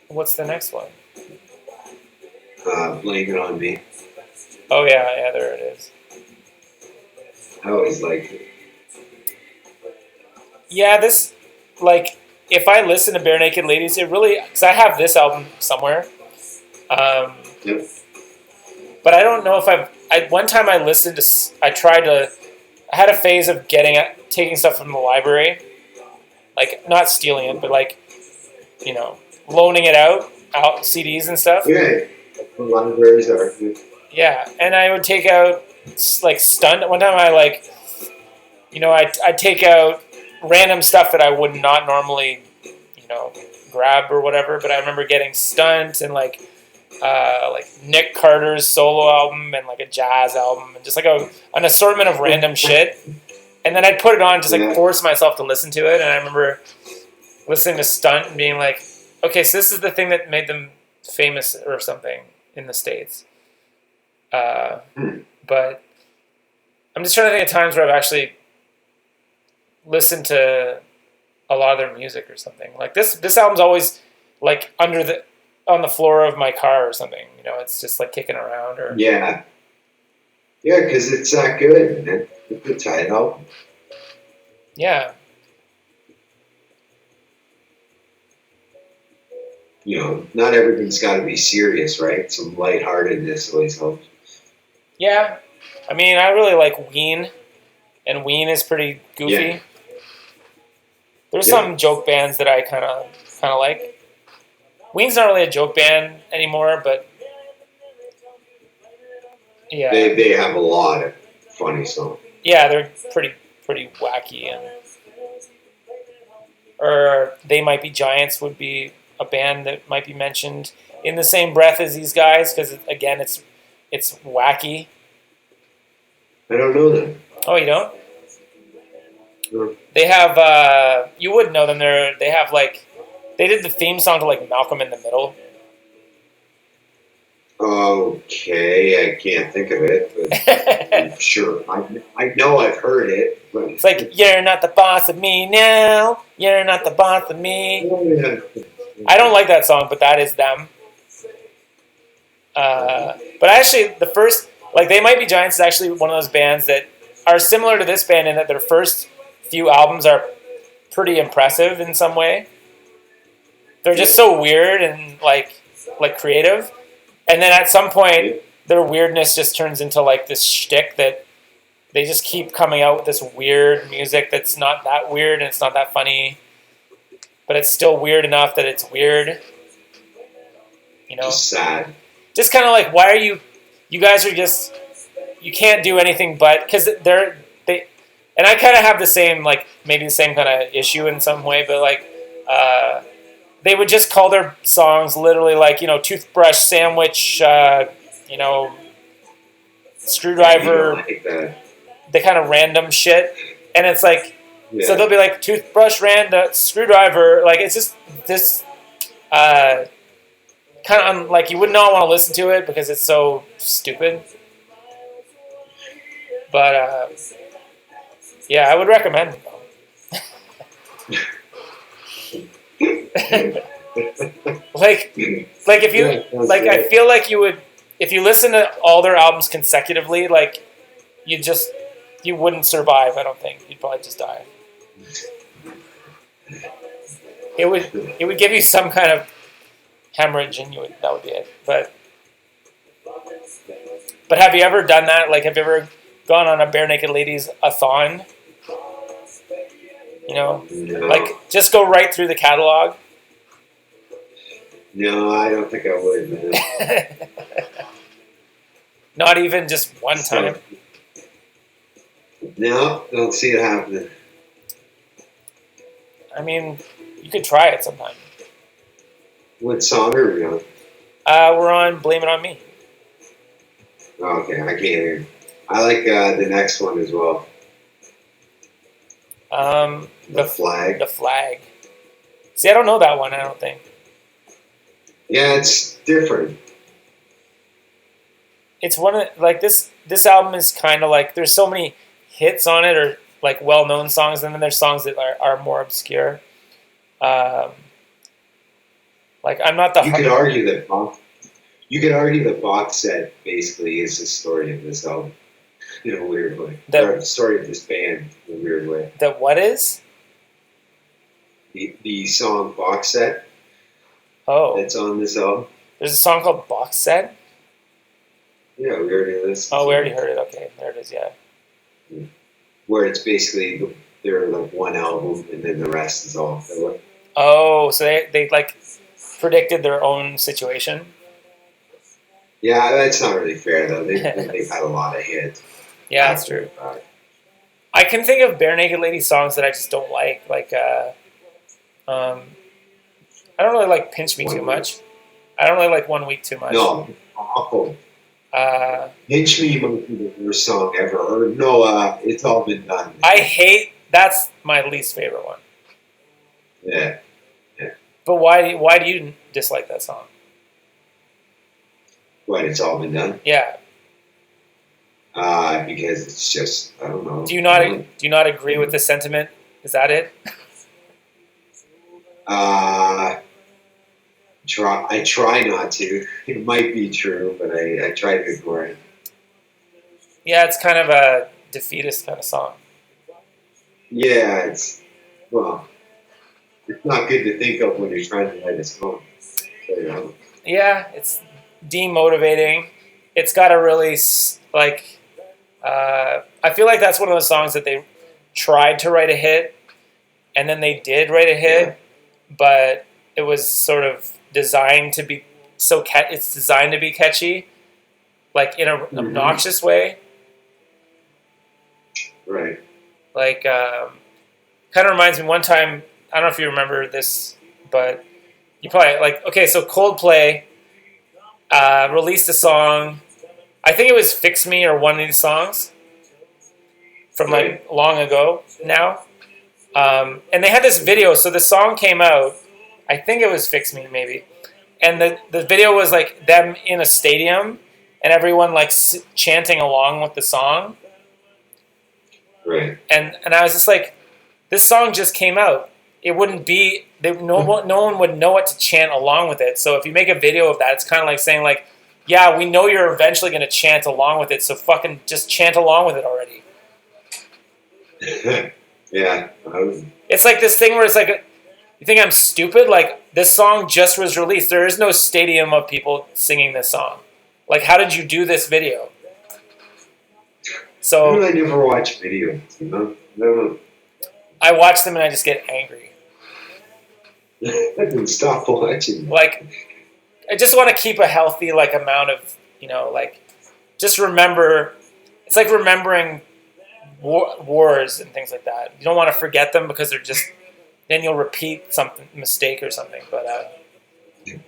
What's the next one? Blame It On Me. Oh, yeah, there it is. I always liked it. Yeah, this, like, if I listen to Barenaked Ladies, it really, because I have this album somewhere. Yep. But I don't know if one time I listened to, I had a phase of taking stuff from the library. Like, not stealing it, but like, loaning it out CDs and stuff. Yeah, the libraries are good. Yeah, and I would take out, like, stunt. One time I'd take out random stuff that I would not normally, grab or whatever. But I remember getting Stunt and, like Nick Carter's solo album and, like, a jazz album and just, like, an assortment of random shit. And then I'd put it on, just, like, force myself to listen to it. And I remember listening to Stunt and being like, okay, so this is the thing that made them famous or something in the States. But I'm just trying to think of times where I've actually listened to a lot of their music or something. Like this album's always like on the floor of my car or something. It's just like kicking around or yeah, because it's that good, man. It's a tight album. Yeah. Not everything's got to be serious, right? Some lightheartedness always helps. Yeah, I mean, I really like Ween, and Ween is pretty goofy. Yeah. There's some joke bands that I kind of like. Ween's not really a joke band anymore, but yeah, they have a lot of funny songs. Yeah, they're pretty wacky, or They Might Be Giants would be a band that might be mentioned in the same breath as these guys because again, it's wacky. I don't know them. Oh, you don't? No. They have you would know them. They have they did the theme song to like Malcolm in the Middle. Okay, I can't think of it. But I'm sure. I know I've heard it. But It's like, you're not the boss of me now. You're not the boss of me. I don't like that song, but that is them. But actually, the first, like, They Might Be Giants is actually one of those bands that are similar to this band in that their first few albums are pretty impressive in some way. They're just so weird and like creative, and then at some point, their weirdness just turns into like this shtick that they just keep coming out with this weird music that's not that weird and it's not that funny, but it's still weird enough that it's weird. You know, just sad. Just kind of like, why are you guys are just, you can't do anything but, because they, and I kind of have the same, like, maybe the same kind of issue in some way, but like, they would just call their songs literally like, you know, toothbrush sandwich, you know, screwdriver, the kind of random shit, and it's like, so they'll be like toothbrush, screwdriver, like, it's just this, kind of like, you would not want to listen to it because it's so stupid. But yeah, I would recommend it though. like if you like, I feel like you would, if you listen to all their albums consecutively, like, you wouldn't survive. I don't think you'd probably just die. It would give you some kind of hemorrhage, and that would be it. But have you ever done that? Like, have you ever gone on a Barenaked Ladies-a-thon? You know, No. Like, just go right through the catalog. No, I don't think I would, man. Not even just one time. No, don't see it happening. I mean, you could try it sometime. What song are we on? We're on Blame It On Me. Oh, okay, I can't hear. I like the next one as well. The Flag. The Flag. See, I don't know that one, I don't think. Yeah, it's different. It's one of, like, this album is kind of like, there's so many hits on it, or like well-known songs, and then there's songs that are more obscure. Like, I'm not the. You could argue that box set basically is the story of this album in a weird way. Or the story of this band in a weird way. That what is? The song Box Set. Oh. That's on this album. There's a song called Box Set? Yeah, we already listened. Oh, we already heard it. Okay, there it is, yeah. Where it's basically, they're like one album and then the rest is all filler. Oh, so they like predicted their own situation? Yeah, that's not really fair though. They've had a lot of hits. Yeah, that's true. I can think of Barenaked Ladies songs that I just don't like. Like, I don't really like Pinch Me too much. I don't really like One Week too much. No, awful. Pinch Me might be the worst song ever. Or no, It's All Been Done. That's my least favorite one. Yeah. But why do you dislike that song? What, It's All Been Done? Yeah. Because it's just, I don't know. Do you not agree with the sentiment? Is that it? I try not to. It might be true, but I try to ignore it. Yeah, it's kind of a defeatist kind of song. Yeah, it's not good to think of when you're trying to write a song. So, yeah, it's demotivating. It's got a really, like, I feel like that's one of those songs that they tried to write a hit, and then they did write a hit, but it was sort of designed to be it's designed to be catchy, like in an obnoxious way. Right. Like, kind of reminds me one time, I don't know if you remember this, but you probably, like, okay, so Coldplay released a song, I think it was Fix Me or one of these songs from like long ago now. And they had this video, so the song came out, I think it was Fix Me maybe, and the video was like them in a stadium, and everyone like chanting along with the song. Right. And I was just like, this song just came out. It wouldn't be no one would know what to chant along with it. So if you make a video of that, it's kind of like saying like, yeah, we know you're eventually going to chant along with it, so fucking just chant along with it already. Yeah. It's like this thing where it's like, you think I'm stupid? Like, this song just was released. There is no stadium of people singing this song. Like, how did you do this video? So I never watch videos, you know? No. I watch them and I just get angry. I didn't stop watching. Like, I just want to keep a healthy like amount of, you know, like, just remember. It's like remembering wars and things like that. You don't want to forget them because they're just. Then you'll repeat something mistake or something. But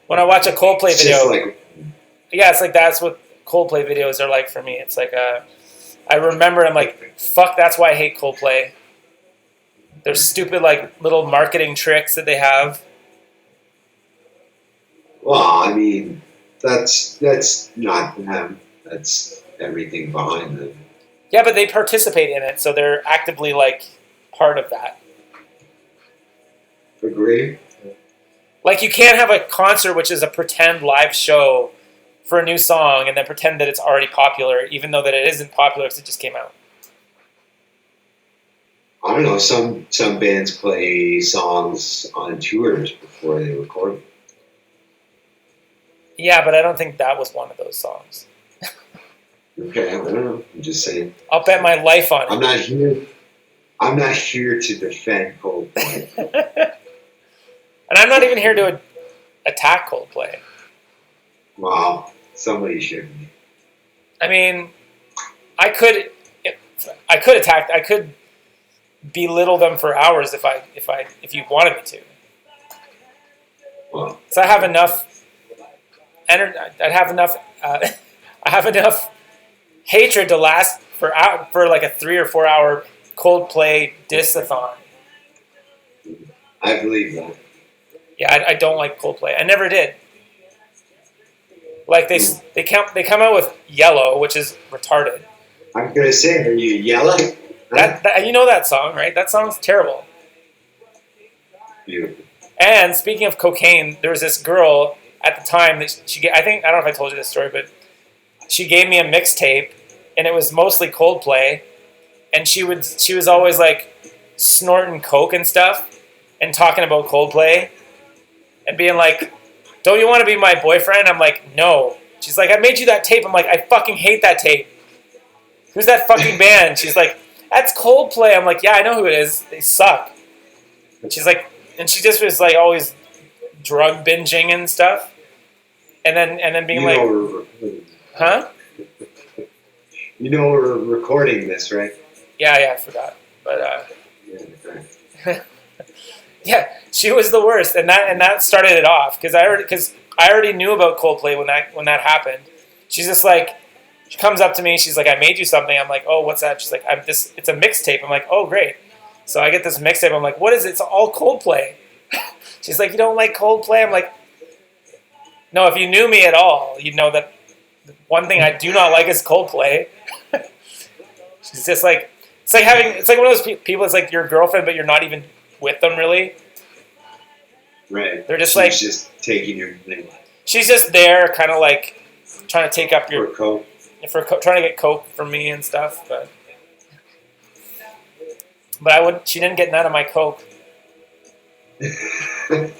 when I watch a Coldplay video, yeah, it's like that's what Coldplay videos are like for me. It's like I remember I'm like, fuck, that's why I hate Coldplay. They're stupid like little marketing tricks that they have. Well, I mean, that's not them. That's everything behind them. Yeah, but they participate in it, so they're actively like part of that. Agree. Like you can't have a concert which is a pretend live show for a new song and then pretend that it's already popular, even though that it isn't popular because it just came out. I don't know. Some bands play songs on tours before they record them. Yeah, but I don't think that was one of those songs. Okay, I don't know. I'm just saying. I'll bet my life on it. I'm not here to defend Coldplay. And I'm not even here to attack Coldplay. Wow, somebody should be. I mean, I could attack. I could belittle them for hours if you wanted me to. Well, So I have enough energy. I have enough. I have enough hatred to last for like a 3 or 4 hour Coldplay diss-a-thon. I believe that. Yeah, I don't like Coldplay. I never did. Like they come out with Yellow, which is retarded. I'm gonna say, are you yelling? That you know that song, right? That song's terrible. Beautiful. And speaking of cocaine, there was this girl at the time that I don't know if I told you this story, but she gave me a mixtape, and it was mostly Coldplay, and she was always like snorting coke and stuff, and talking about Coldplay, and being like, "Don't you want to be my boyfriend?" I'm like, "No." She's like, "I made you that tape." I'm like, "I fucking hate that tape. Who's that fucking band?" She's like, "That's Coldplay." I'm like, "Yeah, I know who it is. They suck." And she's like, and she just was like always drug binging and stuff, and then being huh? You know we're recording this, right? Yeah, I forgot, but Yeah. yeah, she was the worst, and that started it off because I already knew about Coldplay when that happened. She's just like, she comes up to me, she's like, "I made you something." I'm like, "Oh, what's that?" She's like, "It's a mixtape." I'm like, "Oh, great." So I get this mixtape. I'm like, "What is it?" "It's all Coldplay." She's like, "You don't like Coldplay?" I'm like, "No, if you knew me at all, you'd know that one thing I do not like is Coldplay." She's just like, it's like one of those people. It's like your girlfriend, but you're not even with them really. Right. They're just She's just taking your thing. She's just there, kind of like trying to take up For coke. trying to get coke from me and stuff. But she didn't get none of my coke. Isn't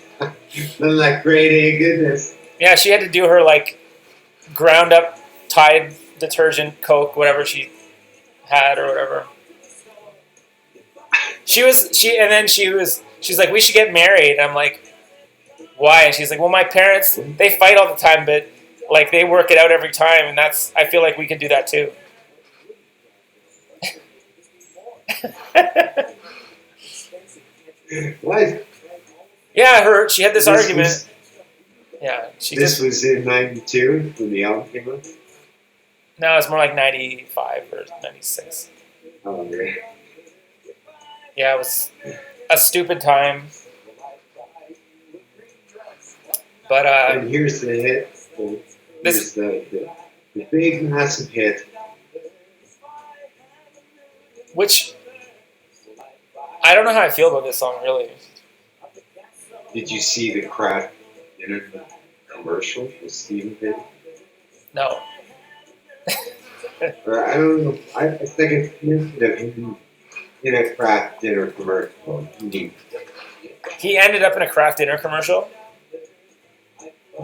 that great? Goodness. Yeah, she had to do her like ground up Tide detergent coke, whatever she had or whatever. She's like, "We should get married." And I'm like, "Why?" And she's like, "Well, my parents, they fight all the time, but like they work it out every time, and I feel like we could do that too." What? Yeah, she had this argument. This was in '92 when the album came out? No, it's more like 95 or 96. Oh, yeah. Yeah, it was a stupid time. But and here's the hit. Here's the The big, massive hit. Which, I don't know how I feel about this song, really. Did you see the Kraft dinner commercial with Stephen King? No. Or I don't know. I think it's him in a Kraft dinner commercial. He ended up in a Kraft dinner commercial?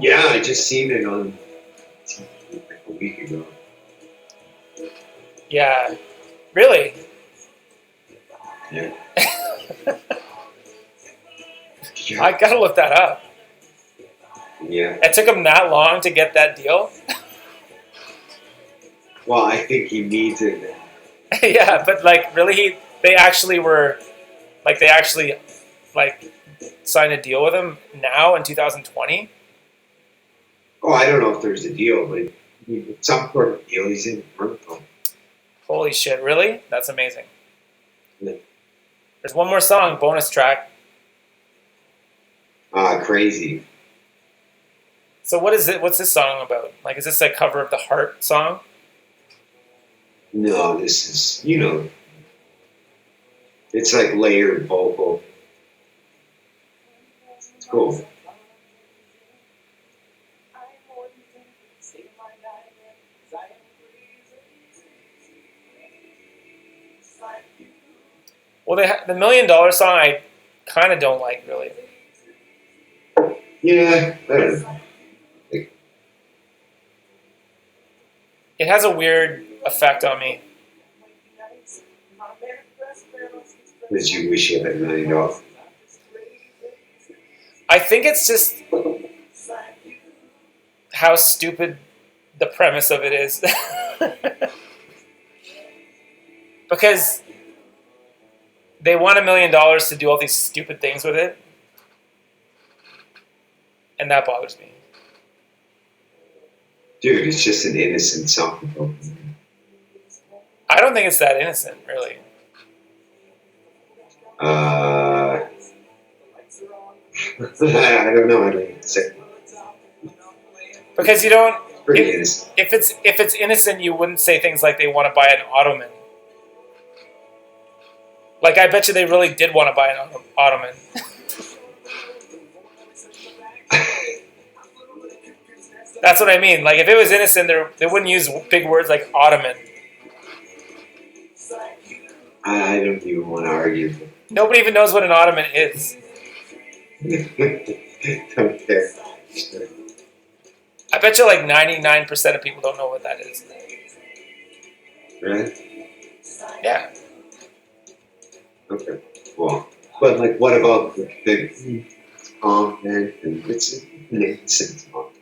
Yeah, I just seen it on TV like a week ago. Yeah. Really? Yeah. I gotta look that up. Yeah. It took him that long to get that deal? Well, I think he needs it. Yeah, but like, really, they actually signed a deal with him now in 2020? Oh, I don't know if there's a deal, but some sort of deal. He's in commercial. Holy shit, really? That's amazing. Yeah. There's one more song, bonus track. Crazy. So what is it? What's this song about? Like, is this a cover of the Heart song? No, this is, it's like layered vocal. It's cool. Well, the $1 Million song I kind of don't like, really. Yeah, I don't know. It has a weird effect on me. Did you wish you had $1 million? I think it's just how stupid the premise of it is. Because they want $1 million to do all these stupid things with it. And that bothers me. Dude, it's just an innocent song. I don't think it's that innocent, really. I don't know. I don't say. Because you don't. Pretty innocent. If it's innocent, you wouldn't say things like they want to buy an ottoman. Like, I bet you they really did want to buy an ottoman. That's what I mean. Like, if it was innocent, they wouldn't use big words like ottoman. I don't even want to argue. Nobody even knows what an ottoman is. Don't care. I bet you like 99% of people don't know what that is. Really? Yeah. Okay. Well, but like, what about the song? And it's an innocent song.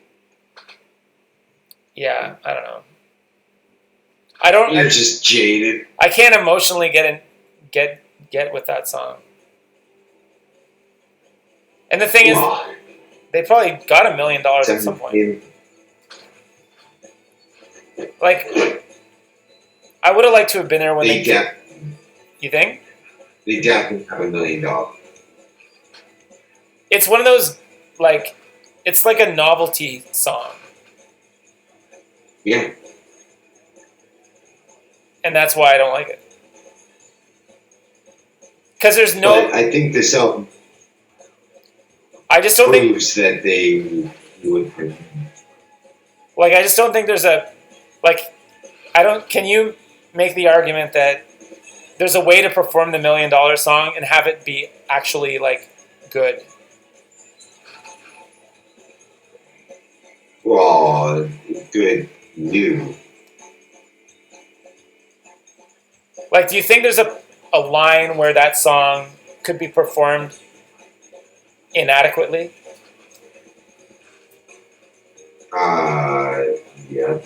Yeah, I don't know. I don't. You're just jaded. I can't emotionally get with that song. And the thing is, they probably got $1 million at some point. Like, I would have liked to have been there when they did. You think? They definitely have $1 million. It's one of those, like, it's like a novelty song. Yeah. And that's why I don't like it. Because there's no... But I think this album I just don't proves that they would... Like, I just don't think there's a... Like, can you make the argument that there's a way to perform the $1 Million song and have it be actually, like, good? Well, good new. Like, do you think there's a line where that song could be performed inadequately? Yeah.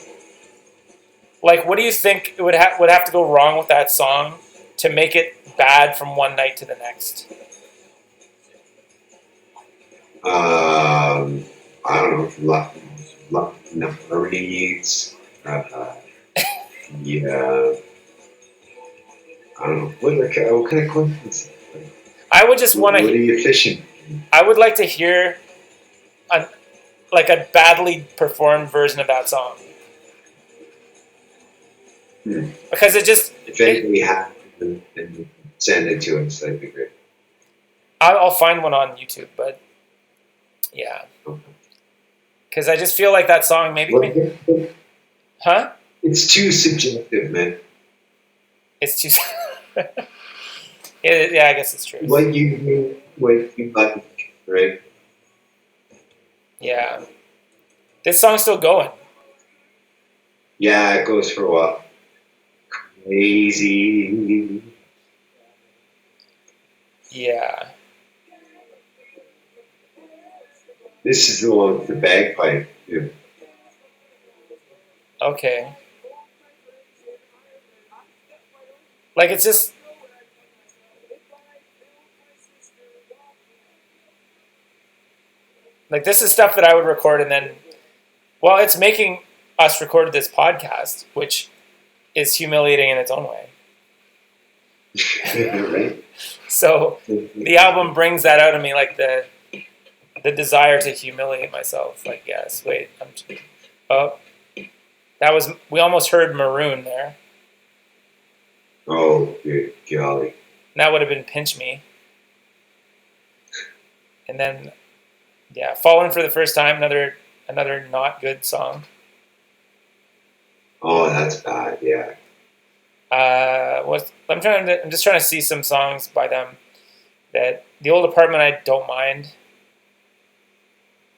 Like, what do you think would have to go wrong with that song to make it bad from one night to the next? I don't know. Harmonies. Yeah. I don't know. What kind of questions? I would just want to... What are you fishing? I would like to hear a badly performed version of that song. Because it just... If anybody has it, then send it to us. That'd be great. I'll find one on YouTube, but yeah. Because I just feel like that song maybe... Huh? It's too subjective, man. It's too... yeah, I guess it's true. What you like, right? Yeah. This song's still going. Yeah, it goes for a while. Crazy. Yeah. This is the one with the bagpipe. Yeah. Okay. Like, it's just... Like, this is stuff that I would record and then... Well, it's making us record this podcast, which is humiliating in its own way. Right? So, the album brings that out of me, like, the desire to humiliate myself. Like, yes, wait. That was... We almost heard Maroon there. Oh, good golly. That would have been Pinch Me. And then... Yeah, Fallen for the First Time, another not good song. Oh, that's bad. Yeah. I'm just trying to see some songs by them. That The Old Apartment I don't mind.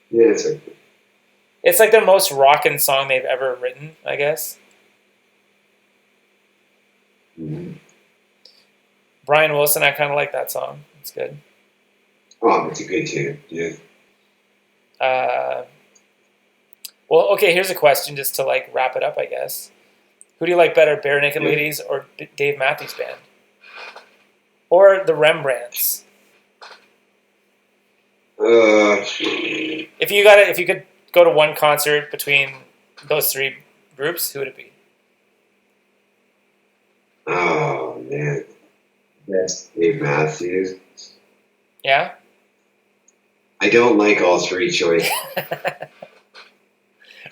Yeah, It's like the most rockin' song they've ever written, I guess. Mm-hmm. Brian Wilson, I kind of like that song. It's good. Oh, it's a good tune. Yeah. Well, okay, here's a question just to like wrap it up, I guess. Who do you like better, Barenaked Ladies or Dave Matthews Band? Or the Rembrandts? If you could go to one concert between those three groups, who would it be? Oh, man. That's Dave Matthews. Yeah? I don't like all three choices.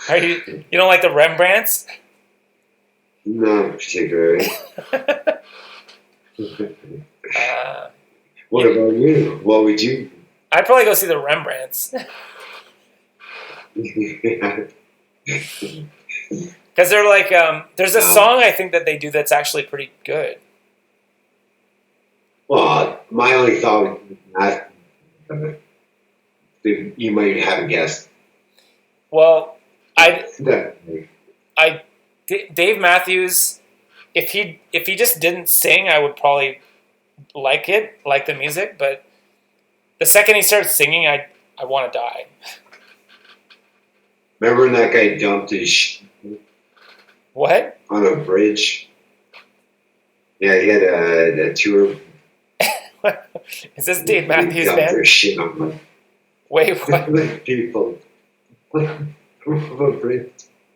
You don't like the Rembrandts? Not particularly. What about you? What would you? I'd probably go see the Rembrandts. Because they're like, there's a song I think that they do that's actually pretty good. Well, my only thought was that you might have a guess. Well, Dave Matthews, if he just didn't sing, I would probably like the music. But the second he starts singing, I want to die. Remember when that guy dumped his What? on a bridge? Yeah, he had a tour. Is this Dave Matthews Dumped Band? their shit on the Wait, what? people.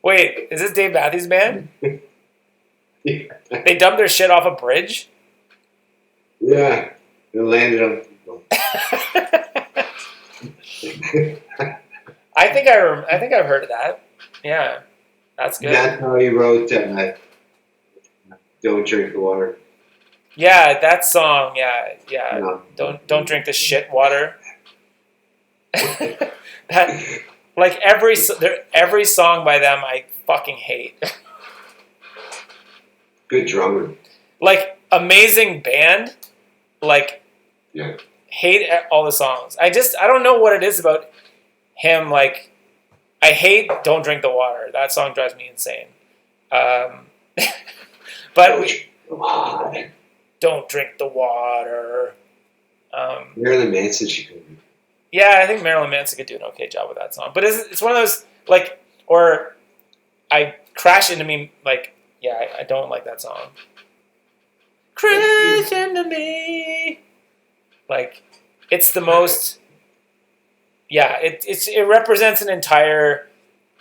Wait, is this Dave Matthews Band? Yeah. They dumped their shit off a bridge? Yeah, it landed on people. I think I've heard of that. Yeah, that's good. That's how he wrote "Don't Drink the Water." Yeah, that song. Yeah. No. Don't drink the shit water. That like every song by them I fucking hate. Good drummer. Like amazing band. Like Yeah. hate all the songs. I don't know what it is about him. Like I hate "Don't Drink the Water." That song drives me insane. But don't drink the water. Marilyn Manson should go. Yeah, I think Marilyn Manson could do an okay job with that song. But it's one of those, like, or I crash into me, like, yeah, I don't like that song. Crash into me. Like, it's the most, yeah, it represents an entire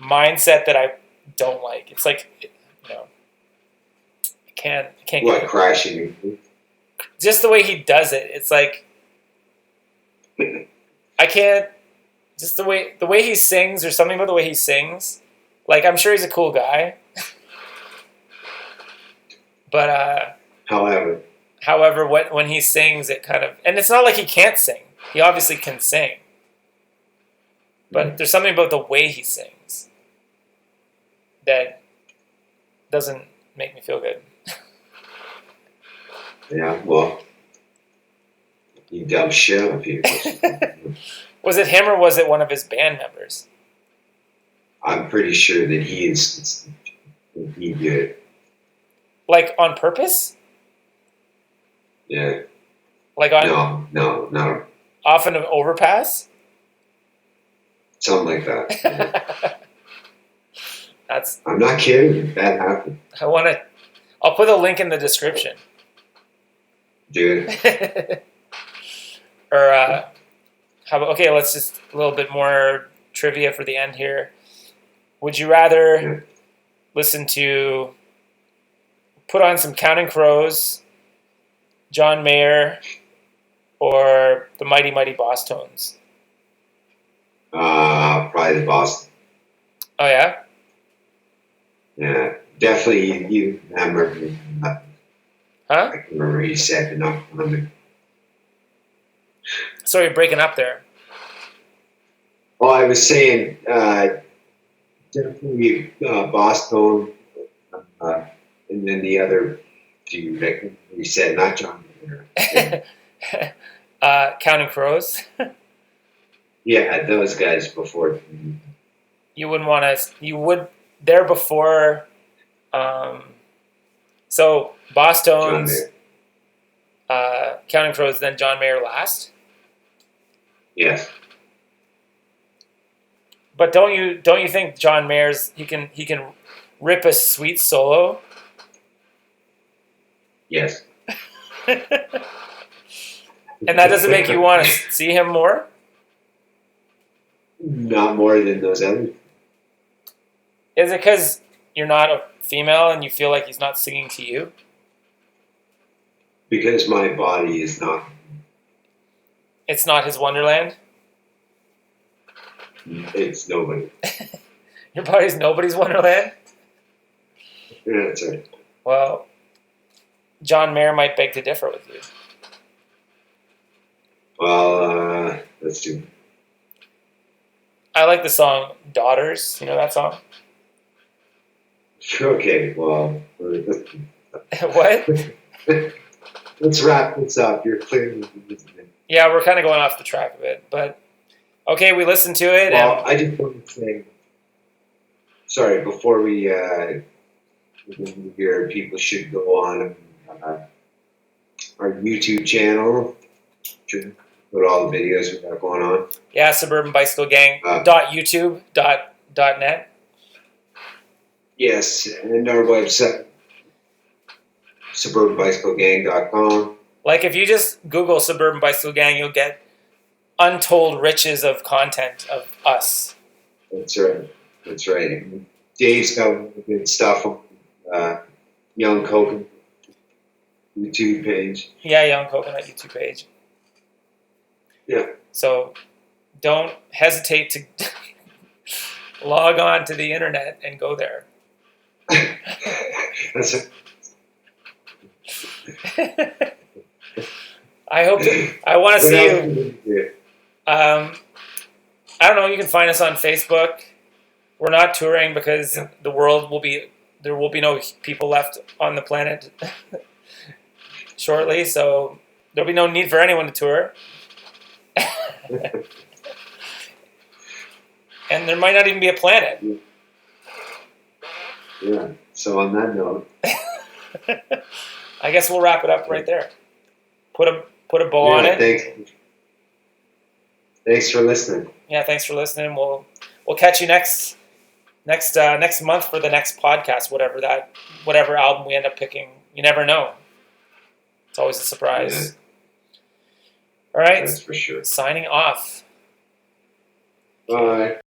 mindset that I don't like. It's like, I can't What, get it. crashing? Just the way he does it. It's like, I can't. Just the way he sings, or something about the way he sings. Like, I'm sure he's a cool guy. But however, when he sings, it kind of, and it's not like he can't sing. He obviously can sing, but there's something about the way he sings that doesn't make me feel good. Yeah, well, you dumb shit on people. Was it him or was it one of his band members? I'm pretty sure that he did. Like on purpose? Yeah. Like on No. off an overpass? Something like that. Yeah. That's. I'm not kidding. That happened. I'll put a link in the description. Dude. Or okay, let's just a little bit more trivia for the end here. Would you rather listen to put on some Counting Crows, John Mayer, or the Mighty Mighty Boss Tones? Probably the Boston. Oh yeah? Yeah, definitely you remember. Huh? I can remember you said enough. Sorry, you're breaking up there. Well, I was saying definitely Boston, and then the other two. Like you said, not John Mayer. Counting Crows. Yeah, those guys before. You wouldn't want to. You would. They're before. So Boss Tones, Counting Crows, then John Mayer last. Yes. But don't you think John Mayer's he can rip a sweet solo? Yes. And that doesn't make you want to see him more? Not more than those others. Is it because you're not a female and you feel like he's not singing to you? Because my body is not. It's not his wonderland? It's nobody. Your body's nobody's wonderland? Yeah, that's right. Well, John Mayer might beg to differ with you. Well, let's do. I like the song Daughters. You know that song? Okay, well, What? let's wrap this up. You're clearly. Yeah, we're kind of going off the track of it, but okay, we listened to it. Well, I just want to say, sorry, before we here, people should go on our YouTube channel. Should put all the videos we got going on. Yeah, Suburban Bicycle Gang .youtube.net. Yes, and our website, suburbanbicyclegang.com. Like if you just Google Suburban Bicycle Gang, you'll get untold riches of content of us. That's right. That's right. Dave's got good stuff on Young Coconut YouTube page. Yeah, Young Coconut YouTube page. Yeah. So don't hesitate to log on to the internet and go there. That's it. I want to see you. I don't know. You can find us on Facebook. We're not touring because there will be no people left on the planet shortly, so there'll be no need for anyone to tour. And there might not even be a planet. Yeah. So on that note, I guess we'll wrap it up right there. Put a bow on it. Thanks for listening. Yeah, thanks for listening. We'll catch you next month for the next podcast. Whatever album we end up picking, you never know. It's always a surprise. Yeah. All right. That's for sure. Signing off. Bye.